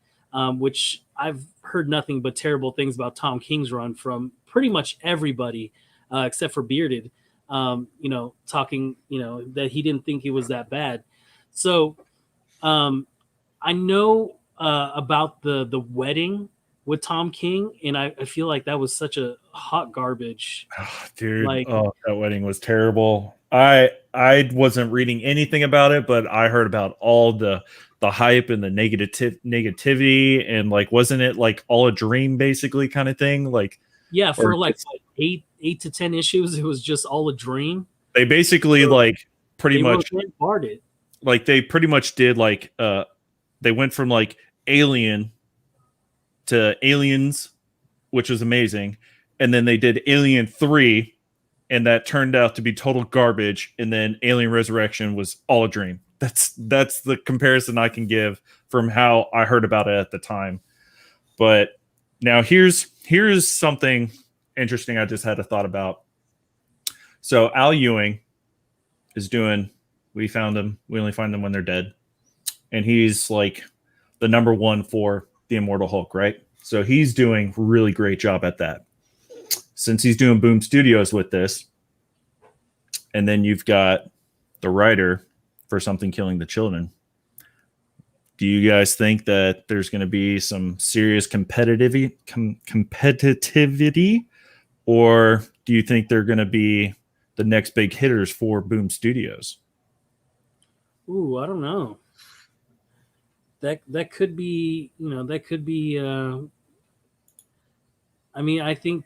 which I've heard nothing but terrible things about Tom King's run from pretty much everybody, except for Bearded. You know, talking, you know, that he didn't think it was that bad. So I know about the wedding with Tom King, and I feel like that was such a hot garbage. Oh, dude, Like, that wedding was terrible. I wasn't reading anything about it, but I heard about all the hype and the negativity, and like, wasn't it like all a dream, basically, kind of thing? Like, yeah, for like what, 8 to 10 issues, it was just all a dream. they basically So like pretty they much bombarded. like they pretty much did like they went from like Alien to Aliens, which was amazing, and then they did Alien 3, and that turned out to be total garbage, and then Alien Resurrection was all a dream. That's the comparison I can give from how I heard about it at the time. But now here's something interesting I just had a thought about. So Al Ewing is doing, we found him, we only find them when they're dead, and he's like the number 1 for the Immortal Hulk, right? So he's doing a really great job at that. Since he's doing Boom Studios with this, and then you've got the writer for Something Killing the Children, do you guys think that there's going to be some serious competitivity, or do you think they're going to be the next big hitters for Boom Studios? Ooh, I don't know. That could be, you know, that could be. I mean, I think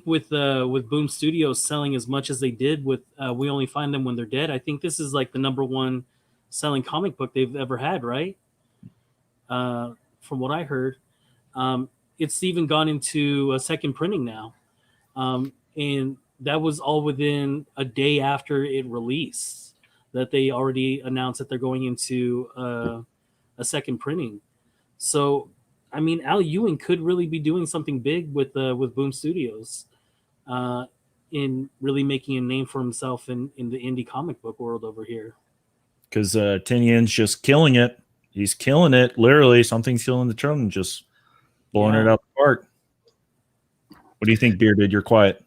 with Boom Studios selling as much as they did with We Only Find Them When They're Dead, I think this is like the number 1 selling comic book they've ever had, right? From what I heard, it's even gone into a second printing now, and that was all within a day after it released. That they already announced that they're going into a second printing. So, I mean, Al Ewing could really be doing something big with Boom Studios, in really making a name for himself in the indie comic book world over here. Because Tinian's just killing it. He's killing it. Literally, Something's Killing the Children, just blowing it out the park. What do you think, Bearded? You're quiet.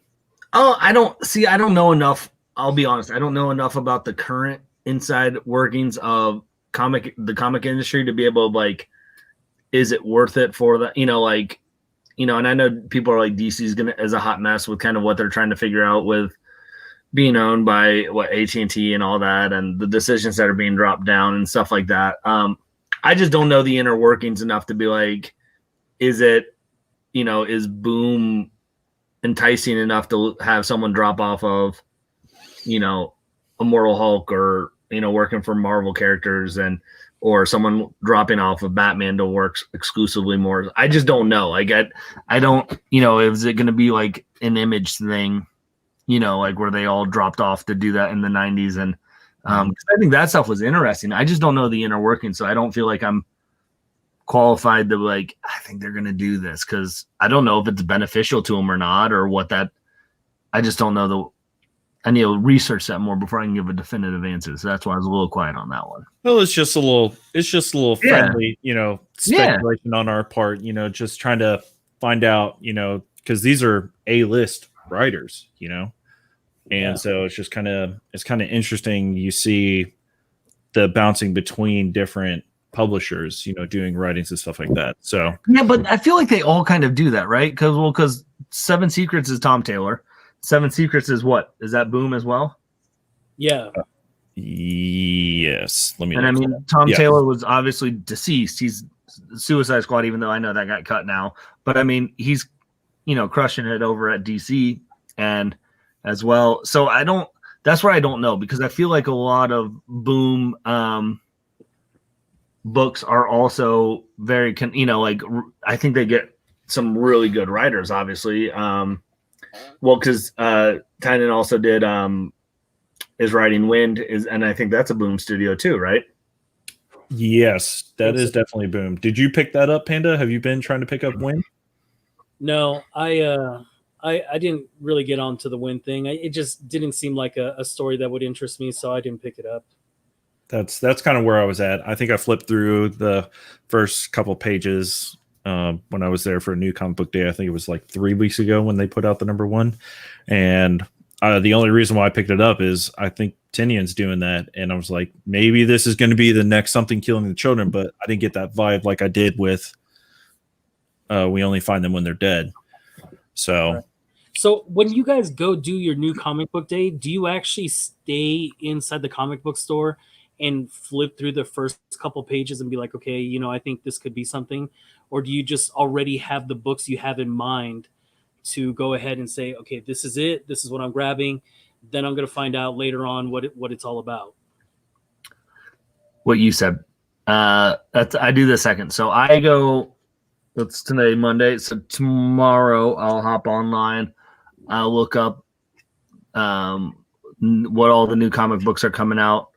Oh, I don't know enough. I'll be honest. I don't know enough about the current inside workings of the comic industry to be able to, like, is it worth it for the, you know, like, you know, and I know people are like, DC's is a hot mess with kind of what they're trying to figure out with being owned by AT&T and all that, and the decisions that are being dropped down and stuff like that. I just don't know the inner workings enough to be like, is it, you know, is Boom enticing enough to have someone drop off of, you know, Immortal Hulk, or, you know, working for Marvel characters, and or someone dropping off of Batman to work exclusively more. I just don't know. Like, I don't, you know, is it going to be like an Image thing, you know, like where they all dropped off to do that in the 90s? And I think that stuff was interesting. I just don't know the inner working, so I don't feel like I'm qualified to, like, I think they're going to do this, because I don't know if it's beneficial to them or not, or what that. I just don't know I need to research that more before I can give a definitive answer. So that's why I was a little quiet on that one. Well, it's just a little Yeah. friendly, speculation on our part, just trying to find out, because these are A-list writers, and Yeah. so it's kind of interesting. You see the bouncing between different publishers, doing writings and stuff like that. So yeah, but I feel like they all kind of do that, right? Because Seven Secrets is Tom Taylor. Seven Secrets is what? Is that Boom as well? Yeah. Yes. Let me. And I mean, Tom Taylor was obviously deceased. He's Suicide Squad, even though I know that got cut now. But I mean, he's crushing it over at DC and as well. So I don't. That's where I don't know, because I feel like a lot of Boom books are also very, I think they get some really good writers, obviously. Because Tynan also did is writing Wind, and I think that's a Boom studio too, right? Yes, that is definitely Boom. Did you pick that up, Panda? Have you been trying to pick up Wind? No, I didn't really get onto the Wind thing. It just didn't seem like a story that would interest me, so I didn't pick it up. That's kind of where I was at. I think I flipped through the first couple pages when I was there for a new comic book day. I think it was like 3 weeks ago when they put out the #1. And the only reason why I picked it up is I think Tinian's doing that. And I was like, maybe this is going to be the next Something Killing the Children, but I didn't get that vibe like I did with We Only Find Them When They're Dead. So when you guys go do your new comic book day, do you actually stay inside the comic book store and flip through the first couple pages and be like, okay, I think this could be something? Or do you just already have the books you have in mind to go ahead and say, okay, this is it. This is what I'm grabbing. Then I'm going to find out later on what it's all about. What you said. I do the second. So I go, it's today, Monday. So tomorrow I'll hop online. I'll look up what all the new comic books are coming out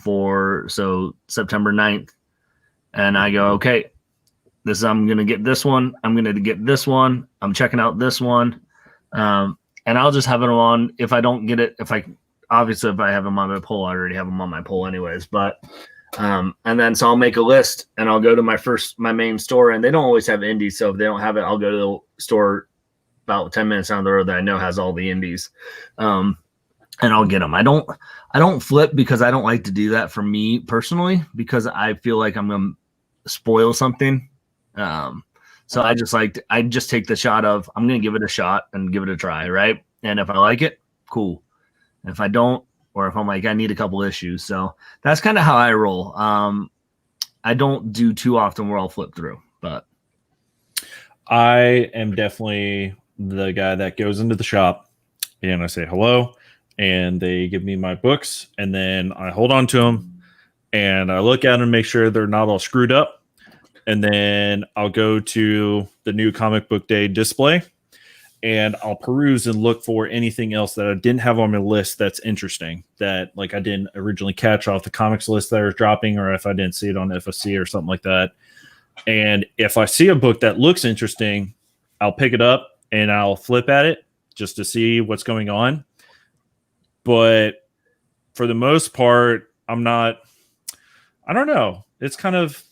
for September 9th. And I go, okay, I'm going to get this one. I'm going to get this one. I'm checking out this one. And I'll just have it on. If I don't get it, if I have them on my poll, I already have them on my poll anyways. But, and then, so I'll make a list and I'll go to my main store, and they don't always have indies. So if they don't have it, I'll go to the store about 10 minutes down the road that I know has all the indies. And I'll get them. I don't flip, because I don't like to do that for me personally, because I feel like I'm going to spoil something. So I just take the shot of, I'm going to give it a shot and give it a try. Right. And if I like it, cool. And if I don't, or if I'm like, I need a couple issues. So that's kind of how I roll. I don't do too often where I'll flip through, but I am definitely the guy that goes into the shop and I say hello, and they give me my books, and then I hold on to them and I look at them, make sure they're not all screwed up. And then I'll go to the new comic book day display and I'll peruse and look for anything else that I didn't have on my list that's interesting, that like I didn't originally catch off the comics list that I was dropping, or if I didn't see it on FSC or something like that. And if I see a book that looks interesting, I'll pick it up and I'll flip at it just to see what's going on. But for the most part, I don't know. It's kind of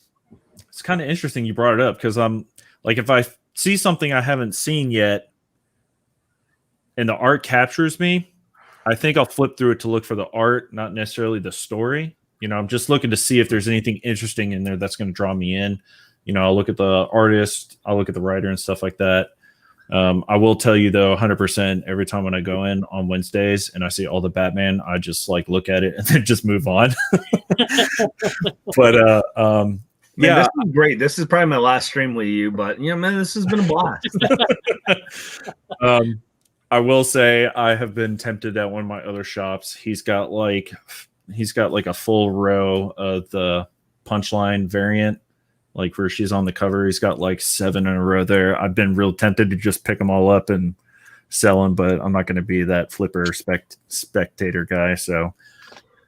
interesting you brought it up, because I'm like, if I see something I haven't seen yet and the art captures me, I think I'll flip through it to look for the art, not necessarily the story. I'm just looking to see if there's anything interesting in there that's going to draw me in. I'll look at the artist, I'll look at the writer and stuff like that. I will tell you though, 100% every time when I go in on Wednesdays and I see all the Batman, I just like look at it and then just move on. But man, this is great. This is probably my last stream with you, but man, this has been a blast. I will say I have been tempted at one of my other shops. He's got like a full row of the Punchline variant, like where she's on the cover. He's got like 7 in a row there. I've been real tempted to just pick them all up and sell them, but I'm not going to be that flipper spectator guy. So,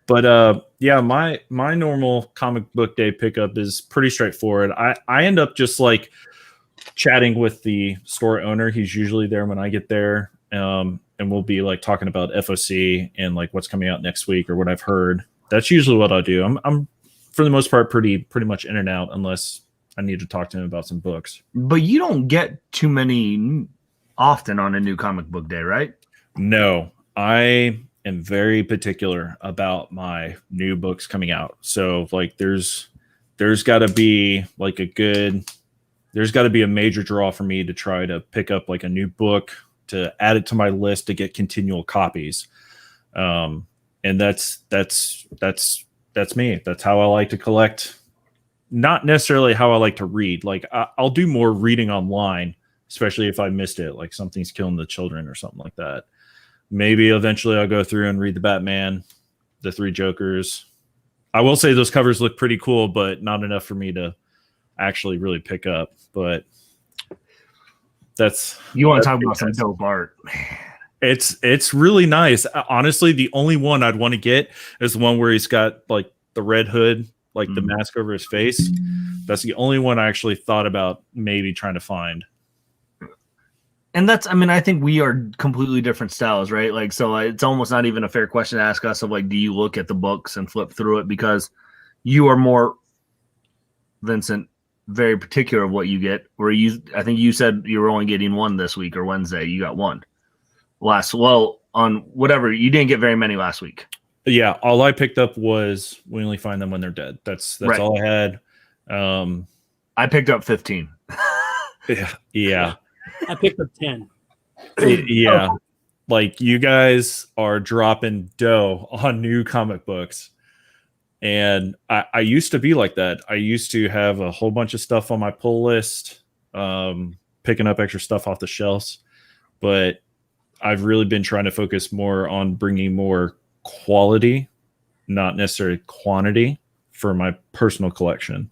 but yeah, my normal comic book day pickup is pretty straightforward. I end up just like chatting with the store owner. He's usually there when I get there. and we'll be like talking about FOC and like what's coming out next week or what I've heard. That's usually what I do. I'm for the most part pretty much in and out unless I need to talk to him about some books. But you don't get too many often on a new comic book day, right? No, I am very particular about my new books coming out. So like there's got to be like there's got to be a major draw for me to try to pick up like a new book to add it to my list to get continual copies. And that's me. That's how I like to collect. Not necessarily how I like to read. Like I'll do more reading online, especially if I missed it, like Something's Killing the Children or something like that. Maybe eventually I'll go through and read the Batman, the Three Jokers. I will say those covers look pretty cool, but not enough for me to actually really pick up. But you want to talk about some dope art. It's really nice. Honestly, the only one I'd want to get is the one where he's got like the red hood, like the mask over his face. That's the only one I actually thought about maybe trying to find. And I think we are completely different styles, right? Like, so it's almost not even a fair question to ask us of like, do you look at the books and flip through it? Because you are more, Vincent, very particular of what you get. I think you said you were only getting one this week or Wednesday. You got one on whatever. You didn't get very many last week. Yeah, all I picked up was We Only Find Them When They're Dead. That's right. All I had. I picked up 15. Yeah. I picked up 10. Yeah. Like you guys are dropping dough on new comic books. And I used to be like that. I used to have a whole bunch of stuff on my pull list, picking up extra stuff off the shelves. But I've really been trying to focus more on bringing more quality, not necessarily quantity, for my personal collection.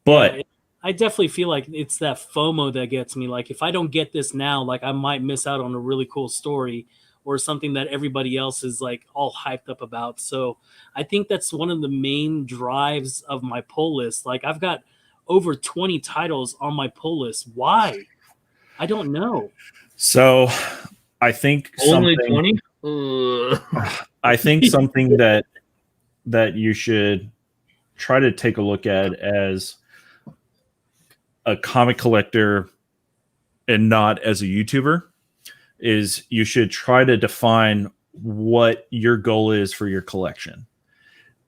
But I definitely feel like it's that FOMO that gets me. Like if I don't get this now, like I might miss out on a really cool story or something that everybody else is like all hyped up about. So I think that's one of the main drives of my pull list. Like I've got over 20 titles on my pull list. Why? I don't know. So I think only 20. I think something that you should try to take a look at as a comic collector and not as a YouTuber is you should try to define what your goal is for your collection.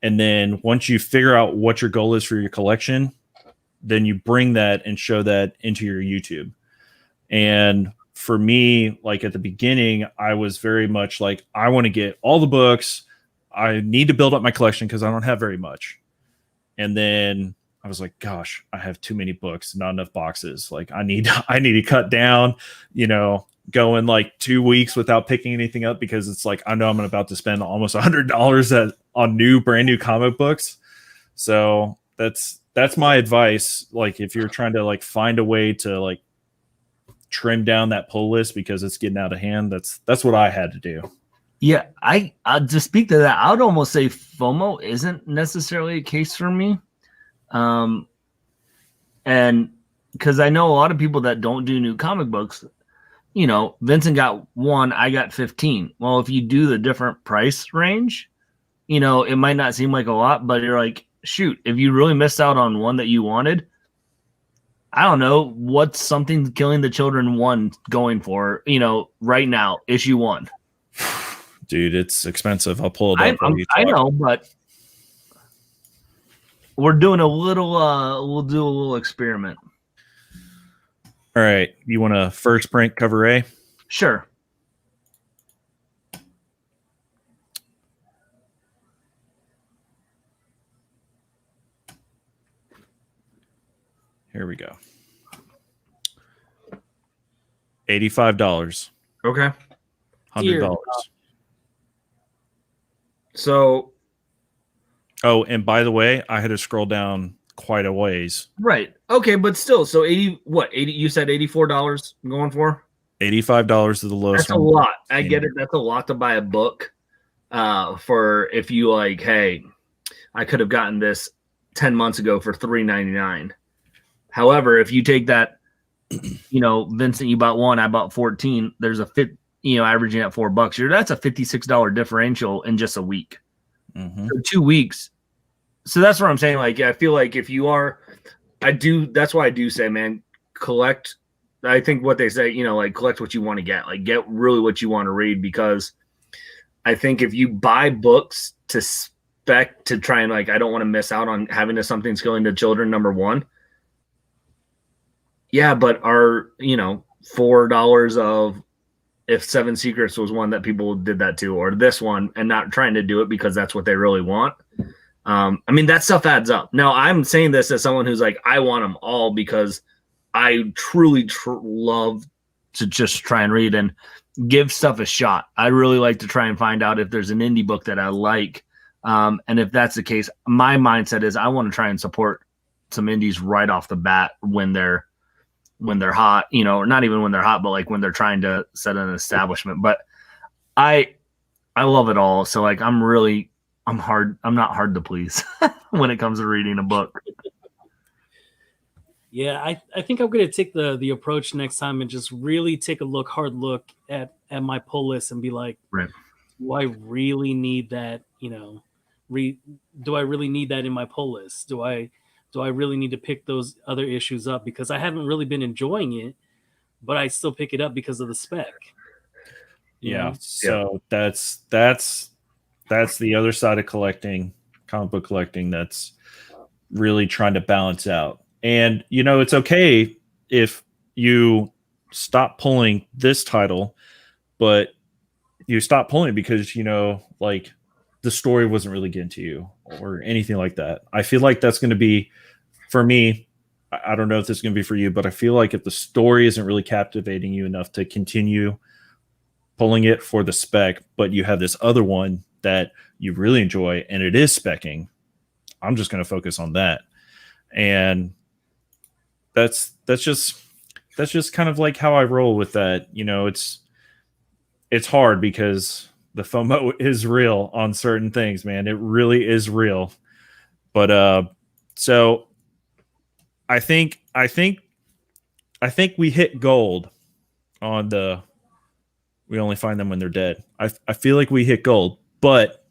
And then once you figure out what your goal is for your collection, then you bring that and show that into your YouTube. And for me, like at the beginning, I was very much like, I want to get all the books. I need to build up my collection because I don't have very much. And then I was like, gosh, I have too many books, not enough boxes. Like I need to cut down, going like 2 weeks without picking anything up because it's like, I know I'm about to spend almost $100 on brand new comic books. So that's my advice. Like if you're trying to like find a way to like trim down that pull list because it's getting out of hand, that's what I had to do. Yeah, I to speak to that, I would almost say FOMO isn't necessarily a case for me. And because I know a lot of people that don't do new comic books, Vincent got 1, I got 15. Well, if you do the different price range, it might not seem like a lot, but you're like, shoot, if you really missed out on one that you wanted, I don't know, what's Something Killing the Children 1 going for, right now, issue 1. Dude, it's expensive. I'll pull it up. I know, but we're doing a little, we'll do a little experiment. All right. You want to first print cover A? Sure. Here we go. $85. Okay. $100. So. Oh, and by the way, I had to scroll down quite a ways. Right. Okay, but still, so 80. You said $84 I'm going for? $85 is the lowest. That's a lot. I get it. That's a lot to buy a book. For if you like, hey, I could have gotten this 10 months ago for $3.99. However, if you take that Vincent, you bought one, I bought 14. There's a fit, averaging at $4. That's a $56 differential in just a week. Mm-hmm. So 2 weeks. So that's what I'm saying. Like, I feel like if you are, that's why I do say, man, collect. I think what they say, like collect what you want to get, like get really what you want to read, because I think if you buy books to spec to try and like, I don't want to miss out on having something's going to children, number one. Yeah, but our, $4 of if Seven Secrets was one that people did that to, or this one, and not trying to do it because that's what they really want. That stuff adds up. Now, I'm saying this as someone who's like, I want them all because I truly love to just try and read and give stuff a shot. I really like to try and find out if there's an indie book that I like. And if that's the case, my mindset is I want to try and support some indies right off the bat when they're hot, or not even when they're hot, but like when they're trying to set an establishment. But I love it all. So like, I'm not hard to please when it comes to reading a book. Yeah, I think I'm going to take the approach next time and just really take a hard look at my pull list and be like, right, do I really need that? Do I really need that in my pull list? Do I really need to pick those other issues up? Because I haven't really been enjoying it, but I still pick it up because of the spec. Yeah. So that's the other side of collecting, comic book collecting, that's really trying to balance out. And, it's okay if you stop pulling this title, but you stop pulling because, like the story wasn't really getting to you or anything like that. I feel like that's going to be, for me, I don't know if this is going to be for you, but I feel like if the story isn't really captivating you enough to continue pulling it for the spec, but you have this other one that you really enjoy and it is specking, I'm just going to focus on that. And that's just kind of like how I roll with that. It's hard because the FOMO is real on certain things, man. It really is real. But so I think we hit gold on the we only find them when they're dead. I feel like we hit gold, but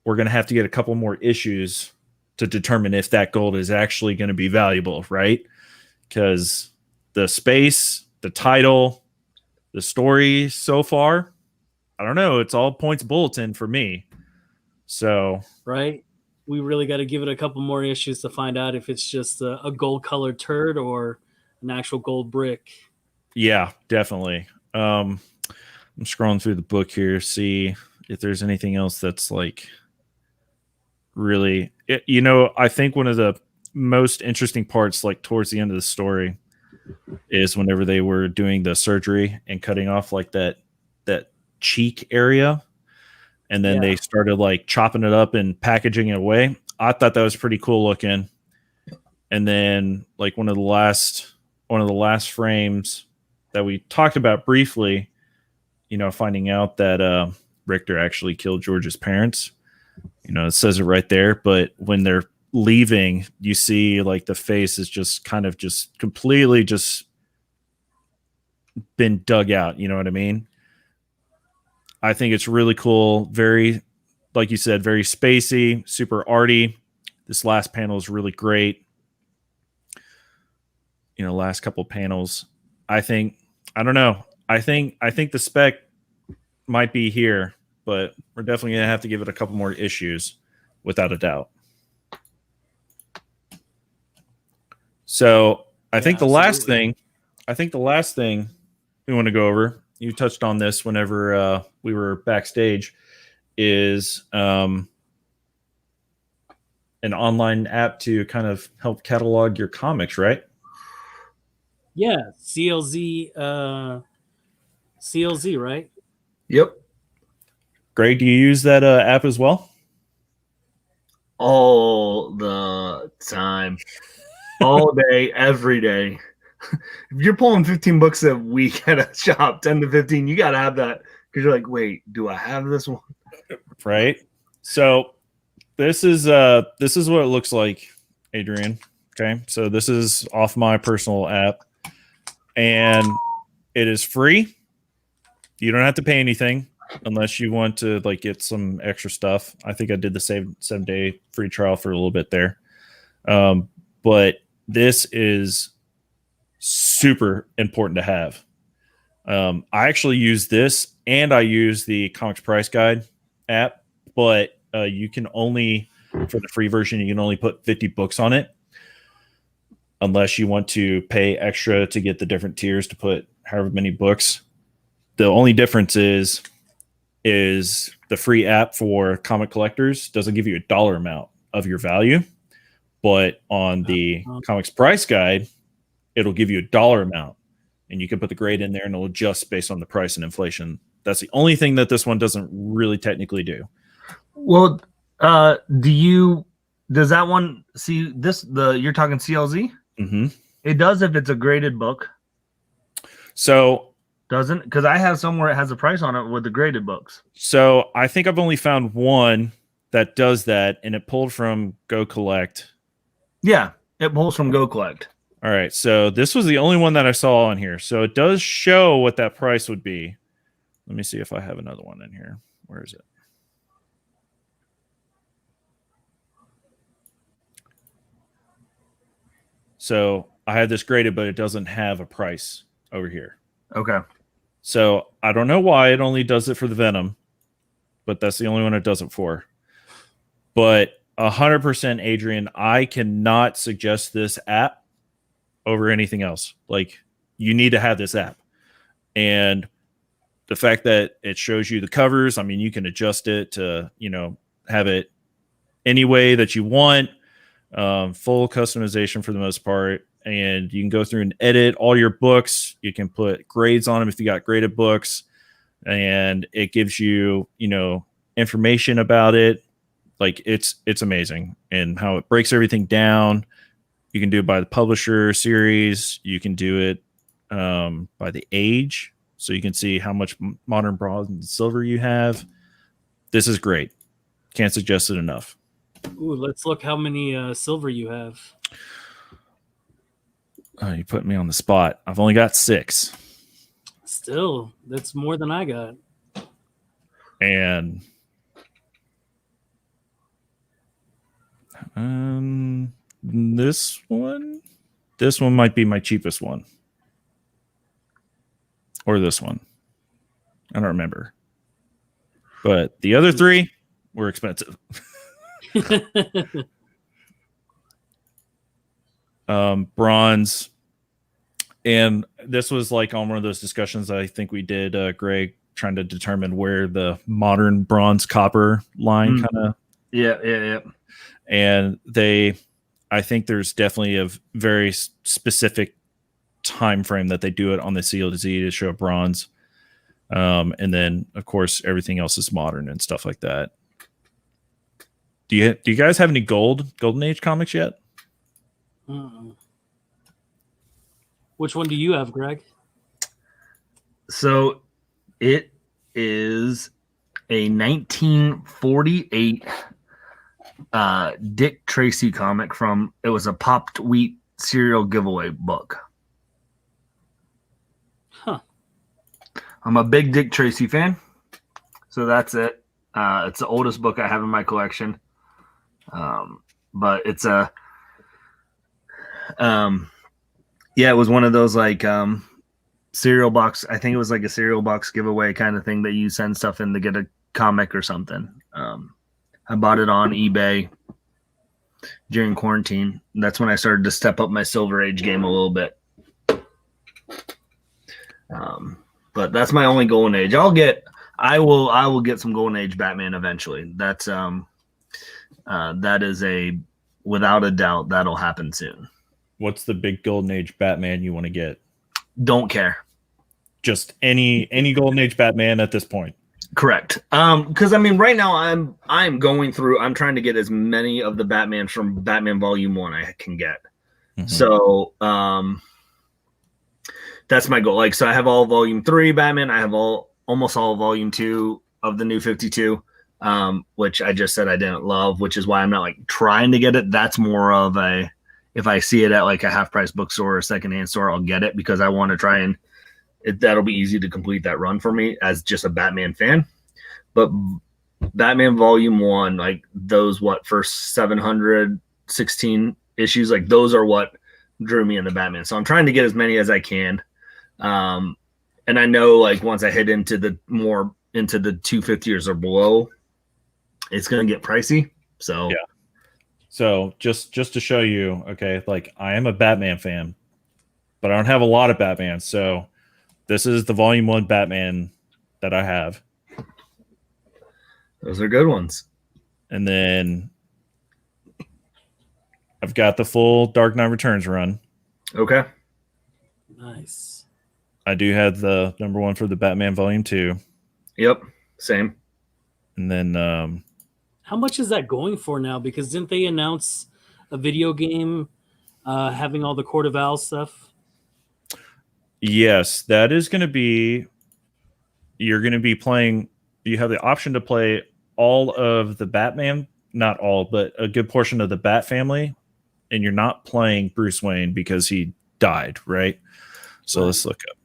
we're going to have to get a couple more issues to determine if that gold is actually going to be valuable, right? Because the space, the title, the story so far, I don't know. It's all points bulletin for me. So, right. We really got to give it a couple more issues to find out if it's just a gold colored turd or an actual gold brick. Yeah, definitely. I'm scrolling through the book here, see if there's anything else that's like really, I think one of the most interesting parts, like towards the end of the story, is whenever they were doing the surgery and cutting off like that cheek area, and then they started like chopping it up and packaging it away. I thought that was pretty cool looking. And then like one of the last frames that we talked about briefly, finding out that Richter actually killed George's parents. It says it right there, but when they're leaving, you see like the face is just kind of just completely just been dug out. You know what I mean? I think it's really cool. Very, like you said, very spacey, super arty. This last panel is really great. Last couple panels. I don't know. I think the spec might be here, but we're definitely going to have to give it a couple more issues without a doubt. So I think the last thing we want to go over, you touched on this whenever we were backstage, is an online app to kind of help catalog your comics, right? Yeah, CLZ, right? Yep. Greg, do you use that app as well? All the time. All day, every day. If you're pulling 15 books a week at a shop, 10 to 15, you got to have that, because you're like, wait, do I have this one? Right. So this is what it looks like, Adrian. Okay. So this is off my personal app. and it is free. You don't have to pay anything unless you want to like get some extra stuff. I think I did the 7-day free trial for a little bit there. But this is super important to have. I actually use this and I use the Comics Price Guide app, but you can only, for the free version, you can only put 50 books on it unless you want to pay extra to get the different tiers to put however many books. The only difference is the free app for comic collectors doesn't give you a dollar amount of your value, but on the Comics Price Guide, it'll give you a dollar amount, and you can put the grade in there and it'll adjust based on the price and inflation. That's the only thing that this one doesn't really technically do. Well, does that one see this? You're talking CLZ? Mm-hmm. It does if it's a graded book. So doesn't, because I have somewhere it has a price on it with the graded books. So I think I've only found one that does that, and it pulled from Go Collect. Yeah, it pulls from Go Collect. All right, so this was the only one that I saw on here. So it does show what that price would be. Let me see if I have another one in here. Where is it? So I have this graded, but it doesn't have a price over here. Okay. So I don't know why it only does it for the Venom, but that's the only one it does it for. But 100%, Adrian, I cannot suggest this app over anything else. Like, you need to have this app. And the fact that it shows you the covers, I mean, you can adjust it to, have it any way that you want. Full customization for the most part. And you can go through and edit all your books. You can put grades on them if you got graded books. And it gives you, information about it. Like, it's amazing. And how it breaks everything down. You can do it by the publisher series. You can do it by the age. So you can see how much modern bronze and silver you have. This is great. Can't suggest it enough. Ooh, let's look how many silver you have. Oh, you put me on the spot. I've only got 6. Still, that's more than I got. And this one might be my cheapest one. Or this one. I don't remember. But the other 3 were expensive. Bronze. And this was like on one of those discussions I think we did, Greg, trying to determine where the modern bronze copper line kind of. Yeah. And I think there's definitely a very specific time frame that they do it on the CLZ to show bronze. And then of course everything else is modern and stuff like that. Do you guys have any Golden Age comics yet? Mm-mm. Which one do you have, Greg? So it is a 1948 Dick Tracy comic it was a Popped Wheat cereal giveaway book. Huh. I'm a big Dick Tracy fan. So that's it. It's the oldest book I have in my collection. But it's it was one of those like cereal box. I think it was like a cereal box giveaway kind of thing that you send stuff in to get a comic or something. I bought it on eBay during quarantine. That's when I started to step up my Silver Age game a little bit. But that's my only Golden Age. I will get some Golden Age Batman eventually. That's that is without a doubt that'll happen soon. What's the big Golden Age Batman you want to get? Don't care. Just any Golden Age Batman at this point. Correct. Because I mean, right now I'm going through. I'm trying to get as many of the Batman from Batman Volume 1 I can get. Mm-hmm. So that's my goal. Like, so I have all Volume 3 Batman. I have almost all Volume 2 of the New 52. Which I just said I didn't love, which is why I'm not like trying to get it. That's more of if I see it at like a half price bookstore or a secondhand store, I'll get it because I want to try and that'll be easy to complete that run for me as just a Batman fan. But Batman Volume 1, like those first 716 issues, like those are what drew me into Batman. So I'm trying to get as many as I can. And I know like once I hit into the 250 or below, it's going to get pricey. So yeah. So just to show you, okay, like I am a Batman fan, but I don't have a lot of Batman. So this is the Volume 1 Batman that I have. Those are good ones. And then I've got the full Dark Knight Returns run. Okay. Nice. I do have the number 1 for the Batman Volume 2. Yep. Same. And then how much is that going for now? Because didn't they announce a video game having all the Court of Owls stuff? yes, that is going to be, you're going to be playing, you have the option to play all of the Batman, not all, but a good portion of the Bat family. And you're not playing Bruce Wayne because he died, right? So let's look up.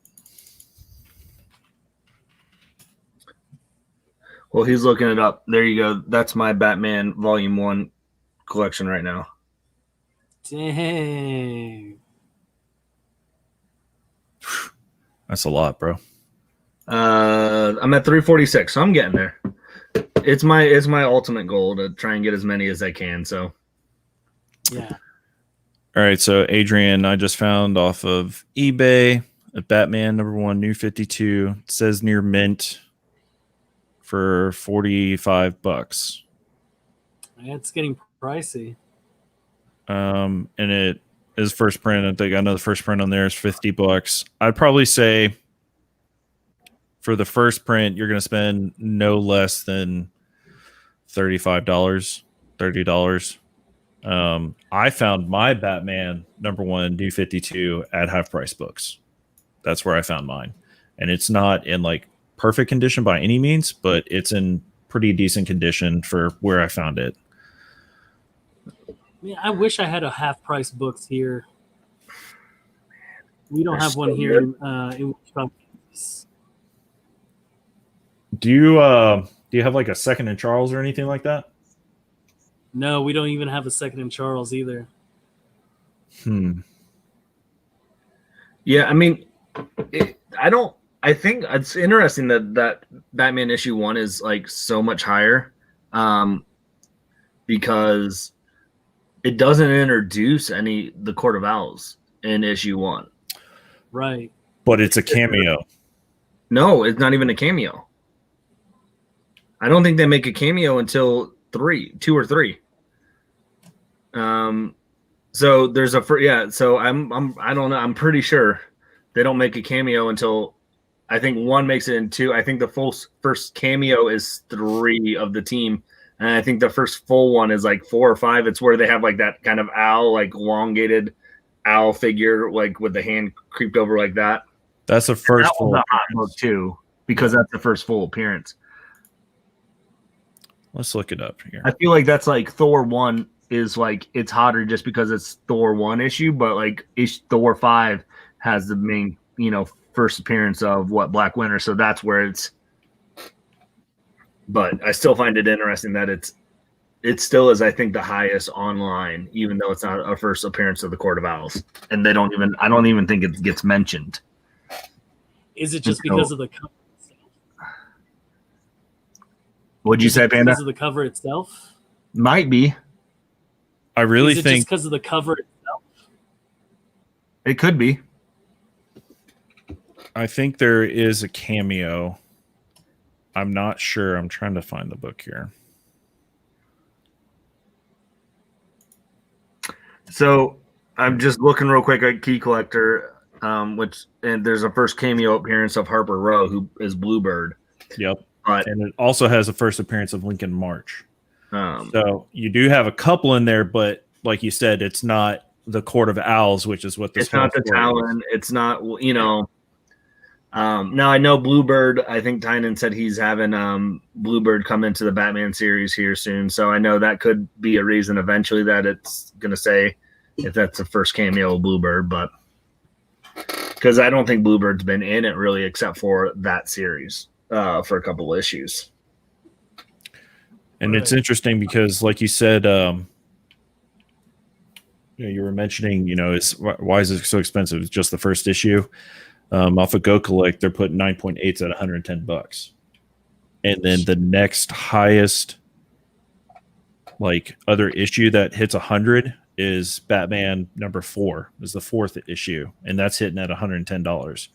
Well, he's looking it up. There you go. That's my Batman Volume 1 collection right now. Dang. That's a lot, bro. I'm at 346, so I'm getting there. It's my ultimate goal to try and get as many as I can. So, yeah. All right, so Adrian, I just found off of eBay a Batman number 1 New 52. It says near mint for $45. It's getting pricey. And it is first print. I think I know the first print on there is $50. I'd probably say for the first print, you're going to spend no less than $35, $30. I found my Batman number 1 New 52 at Half Price Books. That's where I found mine. And it's not in like perfect condition by any means, but it's in pretty decent condition for where I found it. Man, I wish I had a Half Price Books here. We don't They're have one so here good. in Wichita. Do you have like a Second and Charles or anything like that? No, we don't even have a Second in Charles either. Yeah, I mean, I think it's interesting that Batman issue 1 is like so much higher, because it doesn't introduce the Court of Owls in issue 1. Right. But it's a cameo. No, it's not even a cameo. I don't think they make a cameo until 2 or 3. So there's so I don't know. I'm pretty sure they don't make a cameo until I think 1 makes it in 2. I think the first cameo is 3 of the team. And I think the first full one is like 4 or 5. It's where they have like that kind of owl, like elongated owl figure, like with the hand creeped over like that. That's the first full hot book too, because that's the first full appearance. Let's look it up here. I feel like that's like Thor 1 is like it's hotter just because it's Thor 1 issue, but like Thor 5 has the main, first appearance of Black Winter, so that's where it's. But I still find it interesting that it still is, I think, the highest online, even though it's not a first appearance of the Court of Owls, and I don't even think it gets mentioned. Is it just because of the cover itself? What'd you say, Panda? Because of the cover itself? Might be. I really Is it think just because of the cover itself? It could be. I think there is a cameo. I'm not sure. I'm trying to find the book here. So I'm just looking real quick at Key Collector, and there's a first cameo appearance of Harper Row, who is Bluebird. Yep. But, and it also has a first appearance of Lincoln March. Um, So you do have a couple in there, but like you said, it's not the Court of Owls, which is what this. It's not the Talon. It's not, you know. Now I know Bluebird. I think Tynan said he's having Bluebird come into the Batman series here soon. So I know that could be a reason eventually that it's going to say if that's the first cameo of Bluebird, but because I don't think Bluebird's been in it really except for that series for a couple of issues. And it's interesting because, like you said, you were mentioning, why is it so expensive? It's just the first issue. Off of Go Collect, they're putting 9.8s at $110, and then the next highest, like, other issue that hits 100 is Batman #4, is the 4th issue, and that's hitting at $110.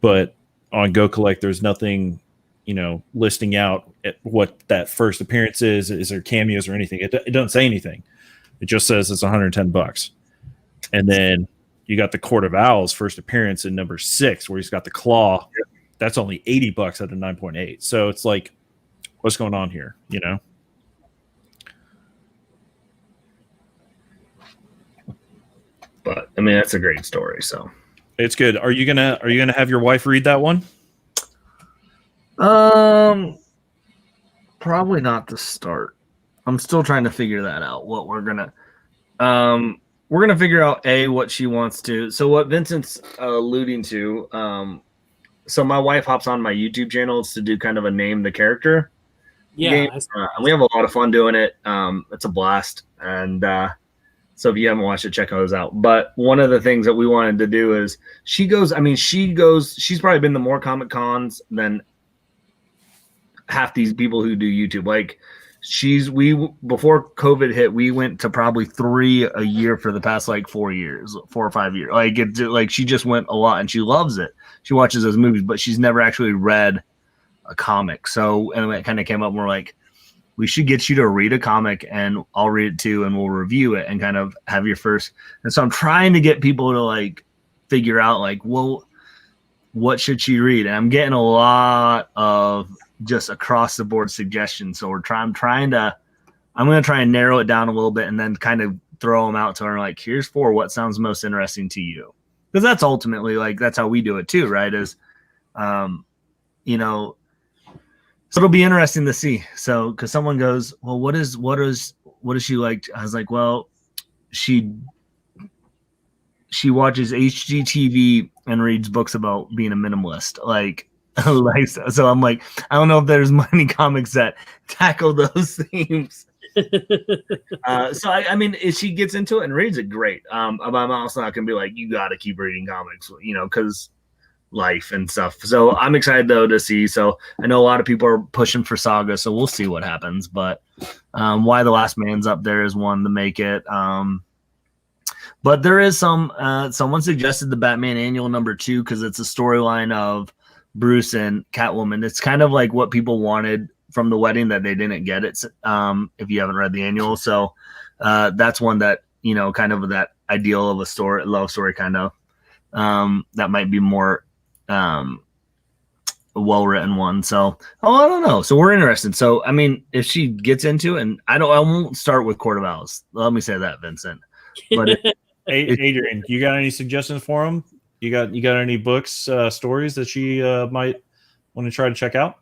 But on Go Collect, there's nothing, listing out what that first appearance is there cameos or anything. It doesn't say anything. It just says it's $110. And then you got the Court of Owls first appearance in #6, where he's got the claw. That's only $80 at a 9.8. So it's like, what's going on here? But I mean, that's a great story. So it's good. Are you gonna have your wife read that one? Probably not to start. I'm still trying to figure that out. What we're gonna figure out what she wants to. So what Vincent's alluding to. So my wife hops on my YouTube channels to do kind of a name the character. Yeah, game. We have a lot of fun doing it. It's a blast, and so if you haven't watched it, check those out. But one of the things that we wanted to do is she's probably been to more Comic Cons than half these people who do YouTube. Like before COVID hit, we went to probably 3 a year for the past 4 or 5 years. She just went a lot, and she loves it. She watches those movies, but she's never actually read a comic. So, and it kind of came up, and we're like, we should get you to read a comic, and I'll read it too, and we'll review it and kind of have your first. And so I'm trying to get people to figure out well, what should she read? And I'm getting a lot of just across the board suggestions. So I'm going to try and narrow it down a little bit, and then kind of throw them out to her. Here's 4, what sounds most interesting to you? Because that's ultimately that's how we do it too, right? Is, so it'll be interesting to see. So, because someone goes, well, what is she like? I was like, well, she watches HGTV and reads books about being a minimalist. So I'm like, I don't know if there's many comics that tackle those themes. So I mean, if she gets into it and reads it, great. But I'm also not gonna be like, you got to keep reading comics, because life and stuff. So I'm excited though to see. So I know a lot of people are pushing for Saga, so we'll see what happens. But Why the Last Man's up there is one to make it. But there is someone suggested the Batman Annual #2 because it's a storyline of Bruce and Catwoman. It's kind of like what people wanted from the wedding that they didn't get it. If you haven't read the annual, so that's one that kind of that ideal of a love story kind of that might be more well-written one. So I don't know. So we're interested. So I mean, if she gets into it, and I won't start with Court of Owls. Let me say that, Vincent. But Adrian, you got any suggestions for him? You got any books, stories that she might want to try to check out?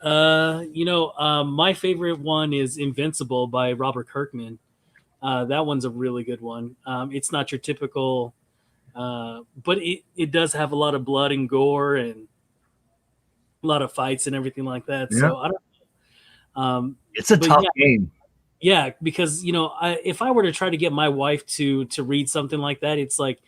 My favorite one is Invincible by Robert Kirkman. That one's a really good one. It's not your typical, but it does have a lot of blood and gore and a lot of fights and everything like that. Yeah. So I don't know. It's a tough game. Yeah, because if I were to try to get my wife to read something like that, it's like,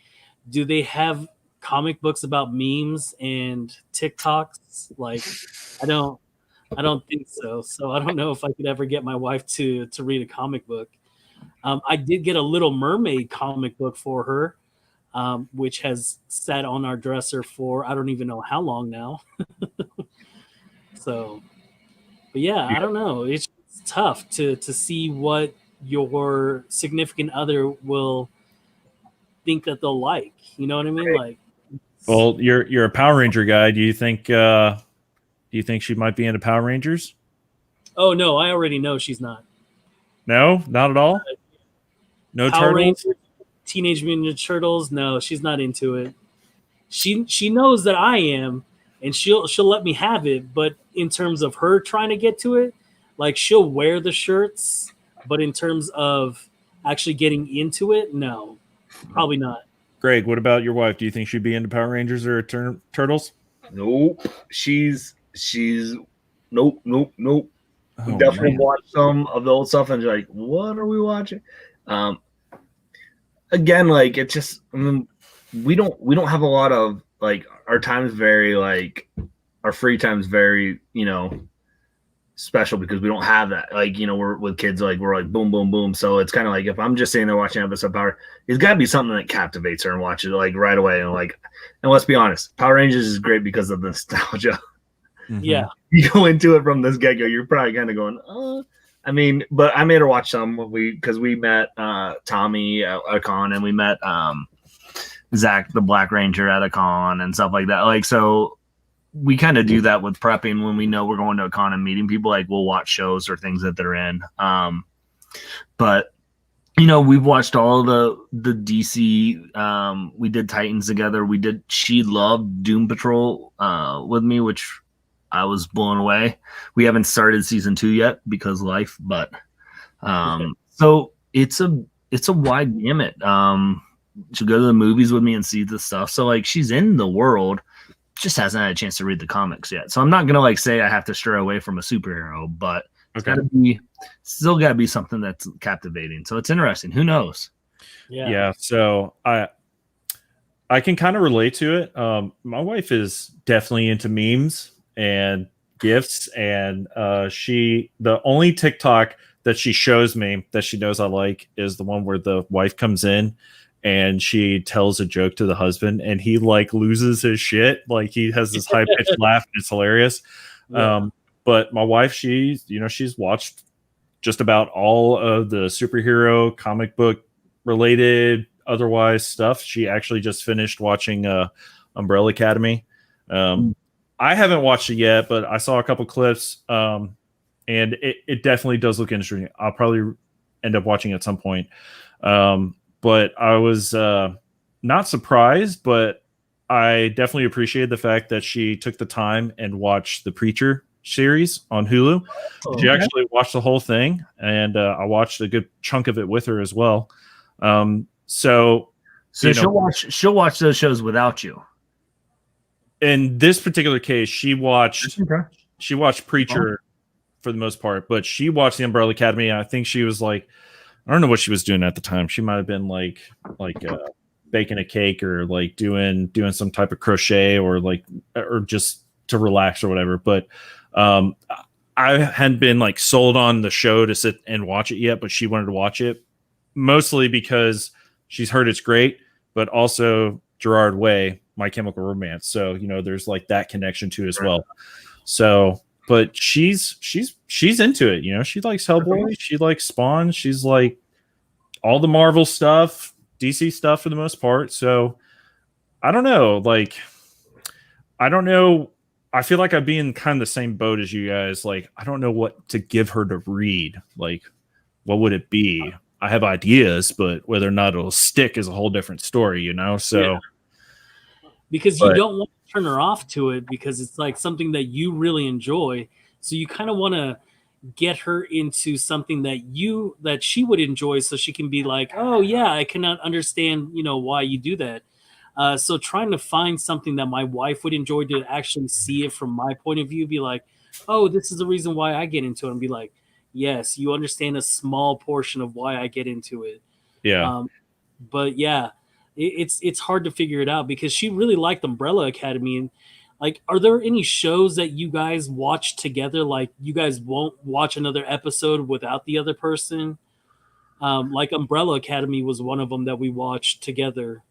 do they have comic books about memes and TikToks? I don't think so. So I don't know if I could ever get my wife to read a comic book. I did get a Little Mermaid comic book for her, which has sat on our dresser for I don't even know how long now. So, but yeah, I don't know. It's tough to see what your significant other will think that they'll like. You know what I mean? Well, you're a Power Ranger guy. Do you think she might be into Power Rangers? Oh no, I already know she's not. No, not at all. No Power Turtles? Rangers, Teenage Mutant Ninja Turtles. No, she's not into it. She knows that I am, and she'll let me have it. But in terms of her trying to get to it, she'll wear the shirts, but in terms of actually getting into it, no. Probably not. Greg, what about your wife? Do you think she'd be into Power Rangers or Turtles? Nope. She's nope. We Oh definitely man. watched some of the old stuff and like, what are we watching? Again, like it's just we don't have a lot of like our time's very like our free time's very, special because we don't have that. Like, we're with kids, like we're like boom, boom, boom. So it's kind of like if I'm just sitting there watching episode of Power, it's gotta be something that captivates her and watches it like right away. And let's be honest, Power Rangers is great because of the nostalgia. Mhm. Yeah. You go into it from this get-go, you're probably kind of going, but I made her watch some because we met Tommy at a con and we met Zach the Black Ranger at a con and stuff like that. Like, so we kind of do that with prepping when we know we're going to a con and meeting people. Like, we'll watch shows or things that they're in. But we've watched all the DC. We did Titans together. She loved Doom Patrol with me, which I was blown away. We haven't started season 2 yet because life, but so it's a wide gamut. She'll go to the movies with me and see the stuff. So like she's in the world, just hasn't had a chance to read the comics yet. So I'm not gonna like say I have to stray away from a superhero, but it's gotta be something that's captivating. So it's interesting. Who knows? Yeah. So I can kind of relate to it. My wife is definitely into memes and gifts, and the only TikTok that she shows me that she knows I like is the one where the wife comes in and she tells a joke to the husband and he like loses his shit. Like he has this high pitched laugh. And it's hilarious. Yeah. But my wife, she's watched just about all of the superhero comic book related otherwise stuff. She actually just finished watching Umbrella Academy. I haven't watched it yet, but I saw a couple clips and it definitely does look interesting. I'll probably end up watching it at some point. But I was not surprised, but I definitely appreciated the fact that she took the time and watched the Preacher series on Hulu. She actually watched the whole thing, and I watched a good chunk of it with her as well. So she'll watch those shows without you. In this particular case, she watched Preacher for the most part, but she watched the Umbrella Academy. And I think she was like, I don't know what she was doing at the time. She might have been like baking a cake or like doing some type of crochet or just to relax or whatever. But I hadn't been like sold on the show to sit and watch it yet, but she wanted to watch it mostly because she's heard it's great, but also Gerard Way, My Chemical Romance. So, there's like that connection to it as well. So, but she's into it. She likes Hellboy. She likes Spawn. She's like all the Marvel stuff, DC stuff for the most part. So I don't know. I feel like I'd be in kind of the same boat as you guys. Like, I don't know what to give her to read. Like, what would it be? I have ideas, but whether or not it'll stick is a whole different story, So yeah. Because you don't want to turn her off to it because it's like something that you really enjoy. So you kind of want to get her into something that she would enjoy, so she can be like, oh yeah, I cannot understand, why you do that. So trying to find something that my wife would enjoy to actually see it from my point of view, be like, oh, this is the reason why I get into it, and be like, yes, you understand a small portion of why I get into it. Yeah. But yeah, it's hard to figure it out because she really liked Umbrella Academy. And like, are there any shows that you guys watch together? Like, you guys won't watch another episode without the other person? Like Umbrella Academy was one of them that we watched together.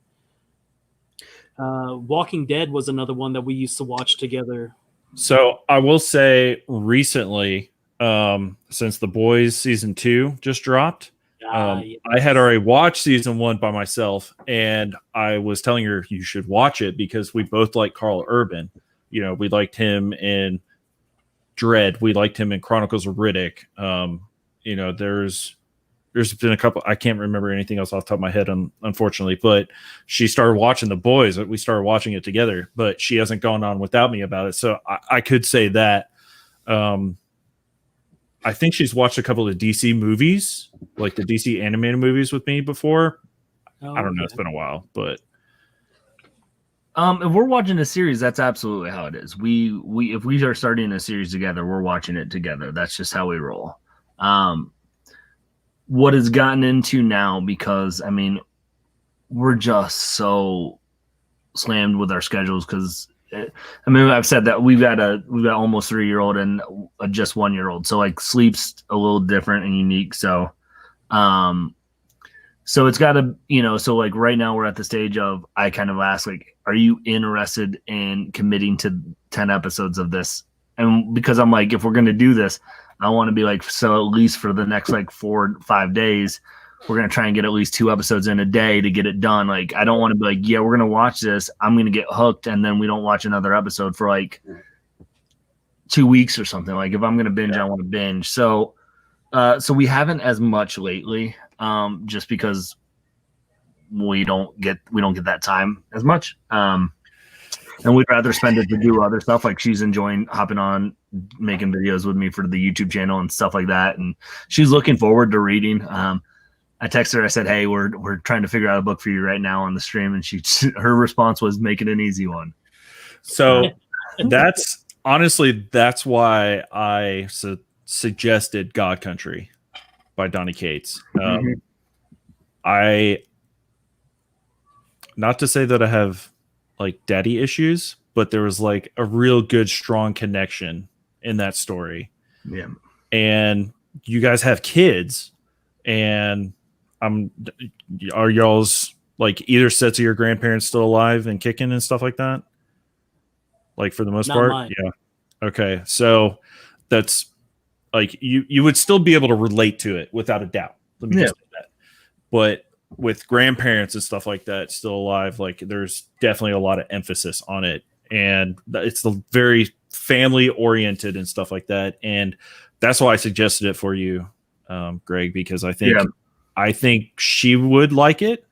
Walking Dead was another one that we used to watch together. So I will say recently, since The Boys season 2 just dropped, Yes. I had already watched season 1 by myself, and I was telling her you should watch it because we both like Carl Urban. We liked him in Dread. We liked him in Chronicles of Riddick. There's been a couple. I can't remember anything else off the top of my head, unfortunately. But she started watching The Boys. We started watching it together, but she hasn't gone on without me about it. So I could say that. I think she's watched a couple of DC movies, like the DC animated movies with me before. Oh, I don't know. okay. It's been a while, but If we're watching a series, that's absolutely how it is. We if we are starting a series together, we're watching it together. That's just how we roll. What has gotten into now, because I mean, we're just so slammed with our schedules because I mean, I've said that we've got almost 3-year-old and a just 1-year-old, so like sleep's a little different and unique. So so it's got to, so like right now we're at the stage of, I kind of ask, like, are you interested in committing to 10 episodes of this? And because I'm like, if we're going to do this, I want to be like, so at least for the next like 4 or 5 days, we're going to try and get at least 2 episodes in a day to get it done. Like, I don't want to be like, yeah, we're going to watch this, I'm going to get hooked, and then we don't watch another episode for like 2 weeks or something. Like, if I'm going to binge, I want to binge. So we haven't as much lately, just because we don't get that time as much. And we'd rather spend it to do other stuff. Like, she's enjoying hopping on, making videos with me for the YouTube channel and stuff like that. And she's looking forward to reading. I texted her, I said, hey, we're trying to figure out a book for you right now on the stream. And her response was, make it an easy one. so that's why I suggested God Country by Donny Cates. Not to say that I have like daddy issues, but there was like a real good, strong connection in that story. Yeah. And you guys have kids, and are y'all's like either sets of your grandparents still alive and kicking and stuff like that? Like, for the most Not part? mine. Yeah. Okay. So that's like, you would still be able to relate to it without a doubt. Let me just say that. But with grandparents and stuff like that still alive, like, there's definitely a lot of emphasis on it, and it's very family oriented and stuff like that. And that's why I suggested it for you, Greg, because I think she would like it,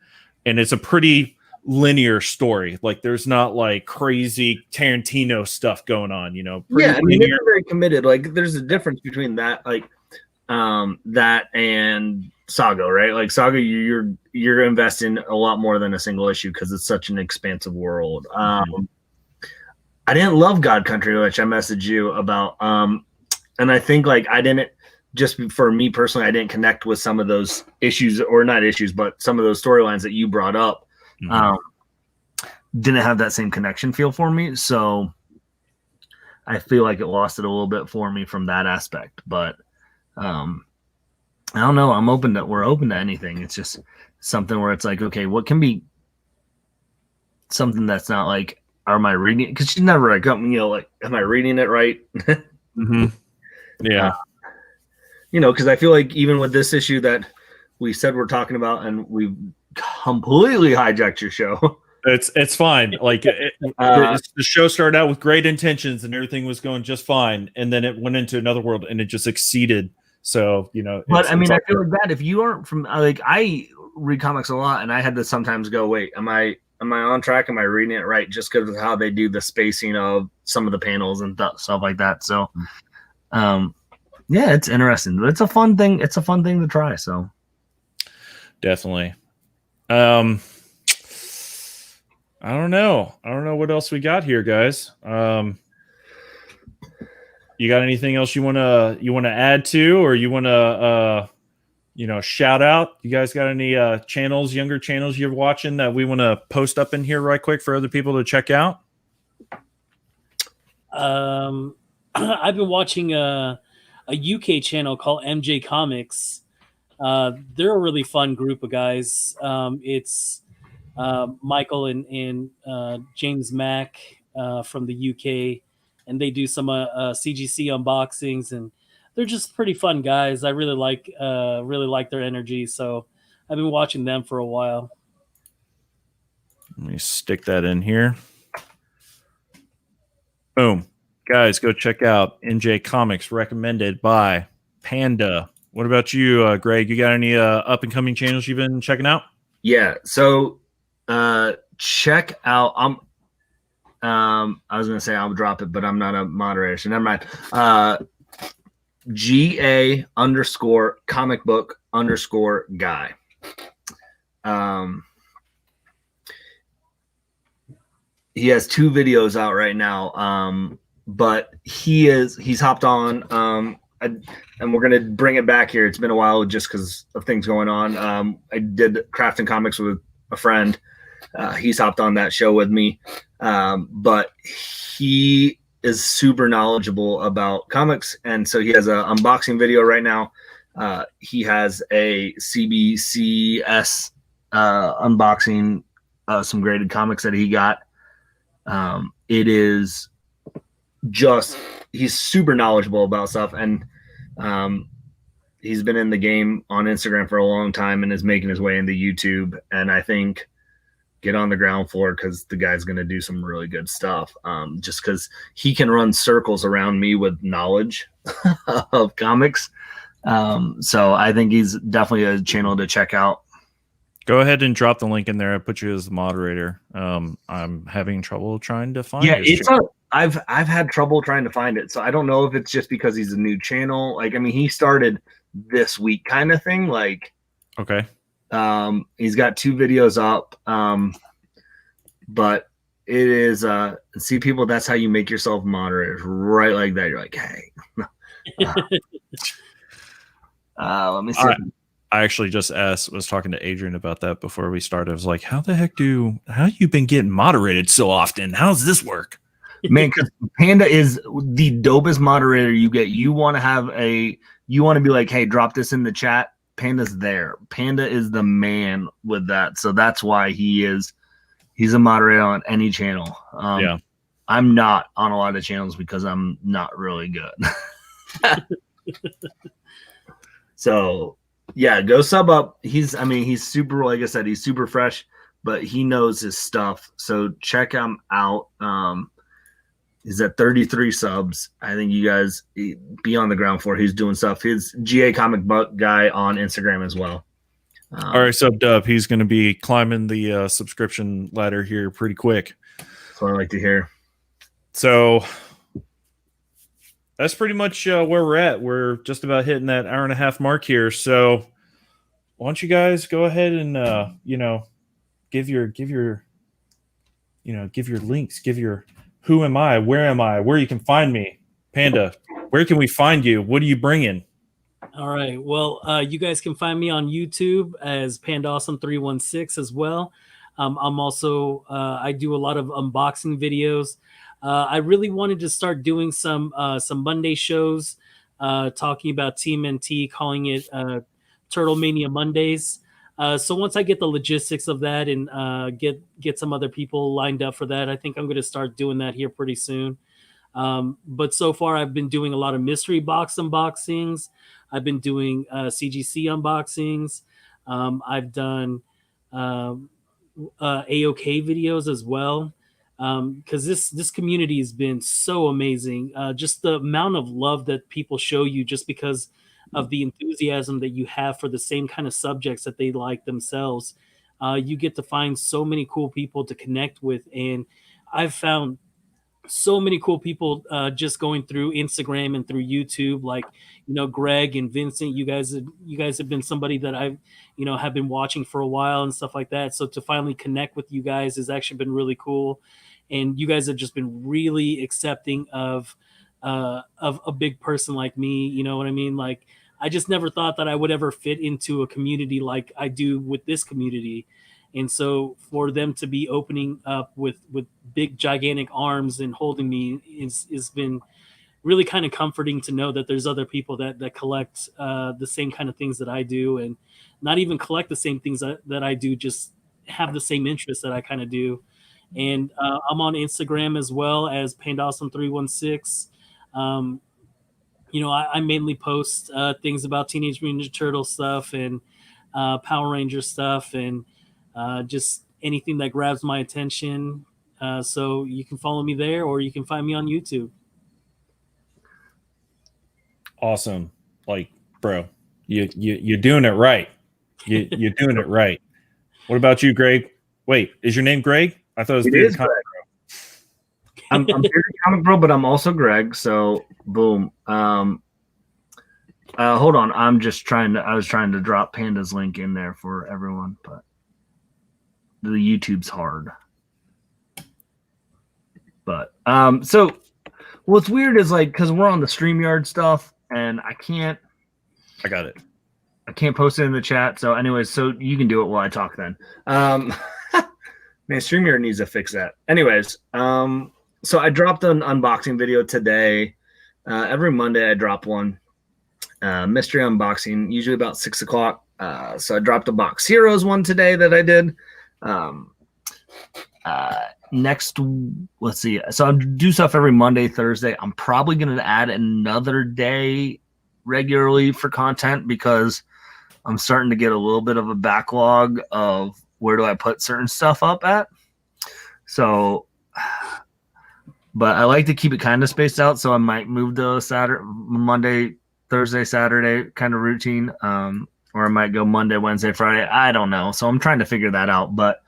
and it's a pretty linear story. Like, there's not like crazy Tarantino stuff going on, Yeah, I mean, it's very committed. Like, there's a difference between that, like, that and Saga, right? Like, Saga, you're investing a lot more than a single issue because it's such an expansive world. I didn't love God Country, which I messaged you about, and I think, like, I didn't, just for me personally, I didn't connect with some of those issues, or not issues, but some of those storylines that you brought up. Didn't have that same connection feel for me, so I feel like it lost it a little bit for me from that aspect. But I don't know. We're open to anything. It's just something where it's like, okay, what can be something that's not like, am I reading it? Because she's never like, like, am I reading it right? Yeah. Because I feel like even with this issue that we said we're talking about, and we've completely hijacked your show. It's fine. Like, the show started out with great intentions and everything was going just fine, and then it went into another world and it just exceeded. So, but I mean, I feel like that if you aren't from, like, I read comics a lot, and I had to sometimes go, wait, am I on track? Am I reading it right? Just because of how they do the spacing of some of the panels and stuff like that. So, yeah, it's interesting. It's a fun thing. It's a fun thing to try. So, definitely. I don't know what else we got here, guys. You got anything else you wanna add to, or you wanna shout out? You guys got any younger channels you're watching that we want to post up in here right quick for other people to check out? I've been watching a UK channel called MJ Comics. They're a really fun group of guys. It's Michael and James Mack from the UK, and they do some CGC unboxings, and they're just pretty fun guys. I really like their energy, so I've been watching them for a while. Let me stick that in here. Boom. Guys, go check out NJ Comics, recommended by Panda. What about you, Greg? You got any up and coming channels you've been checking out? Yeah, so check out. I was gonna say I'll drop it, but I'm not a moderator, so never mind. GA_comic book_guy. he has 2 videos out right now. But he's hopped on. And we're gonna bring it back here. It's been a while just because of things going on. I did Crafting Comics with a friend. He's hopped on that show with me. But he is super knowledgeable about comics, and so he has an unboxing video right now. He has a CBCS unboxing some graded comics that he got. It is just, he's super knowledgeable about stuff, and he's been in the game on Instagram for a long time and is making his way into YouTube. And I think get on the ground floor because the guy's going to do some really good stuff. Just because he can run circles around me with knowledge of comics. So I think he's definitely a channel to check out. Go ahead and drop the link in there. I put you as the moderator. I'm having trouble trying to find. Yeah, I've had trouble trying to find it. So I don't know if it's just because he's a new channel. Like, I mean, he started this week kind of thing. Like, okay. He's got 2 videos up. But it is see, people, that's how you make yourself moderators, right? Like that. You're like, hey. Let me see. I actually just was talking to Adrian about that before we started. I was like, how the heck how you been getting moderated so often? How does this work? Man, because Panda is the dopest moderator you get. You want to be like, hey, drop this in the chat. Panda's there. Panda is the man with that. So that's why he's a moderator on any channel. Yeah. I'm not on a lot of channels because I'm not really good. So yeah, go sub up. He's super, like I said, he's super fresh, but he knows his stuff. So check him out. He's at 33 subs. I think you guys be on the ground floor. He's doing stuff. He's GA Comic Book Guy on Instagram as well. All right, subbed up. He's going to be climbing the subscription ladder here pretty quick. That's what I like to hear. So that's pretty much where we're at. We're just about hitting that hour-and-a-half mark here. So why don't you guys go ahead and give your links, give your who am I, where you can find me. Panda, where can we find you? What are you bringing? All right. Well, you guys can find me on YouTube as PandaAwesome316 as well. I'm also I do a lot of unboxing videos. I really wanted to start doing some Monday shows, talking about TMNT, calling it Turtle Mania Mondays. So once I get the logistics of that and get some other people lined up for that, I think I'm going to start doing that here pretty soon. But so far, I've been doing a lot of mystery box unboxings. I've been doing CGC unboxings. I've done AOK videos as well. Because this community has been so amazing. Just the amount of love that people show you just because of the enthusiasm that you have for the same kind of subjects that they like themselves. You get to find so many cool people to connect with. And I've found so many cool people just going through Instagram and through YouTube, like, Greg and Vincent. You guys have been somebody that I've, have been watching for a while and stuff like that. So to finally connect with you guys has actually been really cool. And you guys have just been really accepting of a big person like me. You know what I mean? Like, I just never thought that I would ever fit into a community like I do with this community. And so for them to be opening up with big, gigantic arms and holding me has been really kind of comforting to know that there's other people that collect the same kind of things that I do, and not even collect the same things that I do, just have the same interests that I kind of do. And I'm on Instagram as well as PandaAwesome316. I mainly post things about Teenage Mutant Ninja Turtle stuff and Power Ranger stuff and just anything that grabs my attention. So you can follow me there, or you can find me on YouTube. Awesome. Like, bro, you're doing it right. You're doing it right. What about you, Greg? Wait, is your name Greg? I thought it was Greg. I'm Bearded Comic Bro, but I'm also Greg. So boom. Hold on. I was trying to drop Panda's link in there for everyone, but the YouTube's hard. But so what's weird is like because we're on the StreamYard stuff, and I can't got it. post it in the chat. So, anyways, so you can do it while I talk then. Man, StreamYard needs to fix that. Anyways, so I dropped an unboxing video today. Every Monday I drop one. Mystery unboxing, usually about 6 o'clock. So I dropped a Box Heroes one today that I did. Next, let's see. So I do stuff every Monday, Thursday. I'm probably going to add another day regularly for content because I'm starting to get a little bit of a backlog of where do I put certain stuff up at. So, but I like to keep it kind of spaced out. So I might move the Monday, Thursday, Saturday kind of routine. Or I might go Monday, Wednesday, Friday. I don't know. So I'm trying to figure that out. But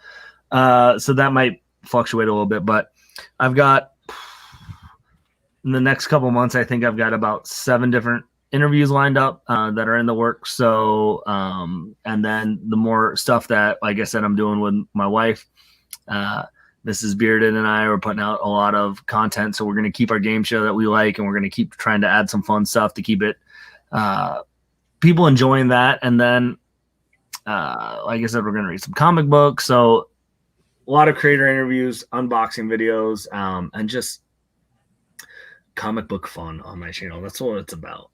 so that might fluctuate a little bit. But I've got in the next couple months, I think I've got about 7 different interviews lined up that are in the works. So and then the more stuff that, like I said, I'm doing with my wife, Mrs. Bearded and I are putting out a lot of content. So we're going to keep our game show that we like, and we're going to keep trying to add some fun stuff to keep it people enjoying that. And then, like I said, we're going to read some comic books. So a lot of creator interviews, unboxing videos, and just comic book fun on my channel. That's what it's about.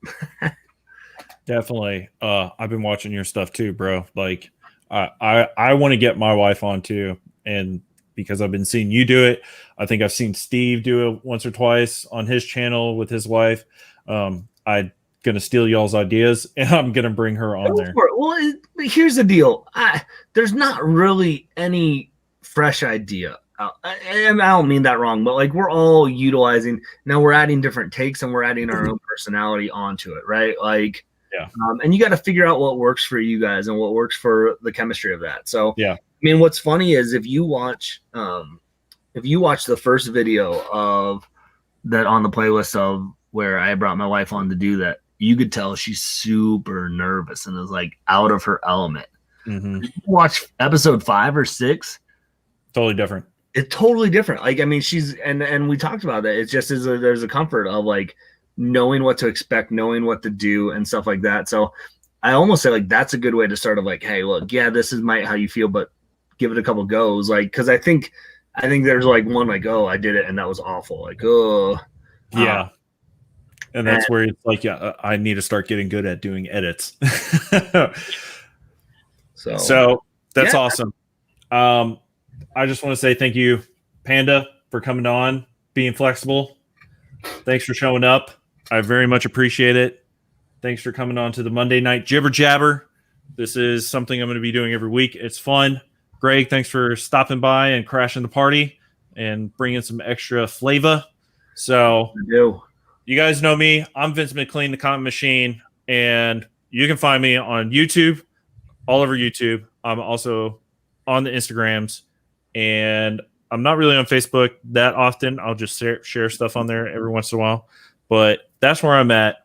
Definitely. I've been watching your stuff too, bro. Like I want to get my wife on too. And because I've been seeing you do it, I think I've seen Steve do it once or twice on his channel with his wife. I'm going to steal y'all's ideas and I'm going to bring her on there. Well, here's the deal. There's not really any fresh idea. I don't mean that wrong, but like we're all utilizing now. We're adding different takes and we're adding our own personality onto it, right? Like, yeah. And you got to figure out what works for you guys and what works for the chemistry of that. So, yeah. I mean, what's funny is if you watch the first video of that on the playlist of where I brought my wife on to do that, you could tell she's super nervous and is like out of her element. Mm-hmm. You watch episode 5 or 6, totally different. It's totally different. Like, I mean, she's and we talked about that. It's just there's a comfort of like knowing what to expect, knowing what to do, and stuff like that. So I almost say like that's a good way to start. Of like, hey, look, yeah, this is how you feel, but give it a couple goes. Like, because I think there's like one like, oh, I did it and that was awful. Like, oh, yeah. And that's where it's like, yeah, I need to start getting good at doing edits. So that's awesome. I just want to say thank you, Panda, for coming on, being flexible. Thanks for showing up. I very much appreciate it. Thanks for coming on to the Monday Night Jibber Jabber. This is something I'm going to be doing every week. It's fun. Greg, thanks for stopping by and crashing the party and bringing some extra flavor. So you guys know me. I'm Vince McLean, the Comic Machine, and you can find me on YouTube, all over YouTube. I'm also on the Instagrams, and I'm not really on Facebook that often. I'll just share stuff on there every once in a while, but that's where I'm at.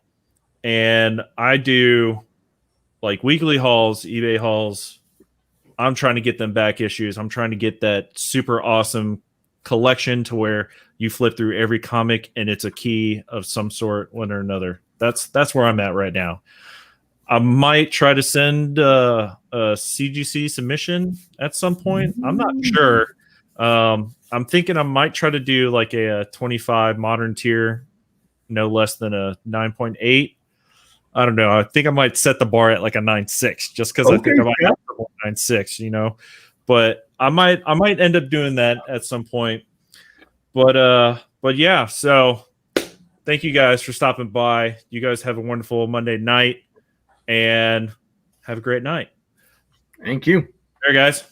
And I do like weekly hauls, eBay hauls. I'm trying to get them back issues. I'm trying to get that super awesome collection to where you flip through every comic and it's a key of some sort, one or another. That's where I'm at right now. I might try to send a CGC submission at some point. I'm not sure. I'm thinking I might try to do like a 25 modern tier, no less than a 9.8. I don't know. I think I might set the bar at like a 9.6 just because I think I might have 9.6, you know. But I might end up doing that at some point. But yeah, so thank you guys for stopping by. You guys have a wonderful Monday night and have a great night. Thank you. There, guys.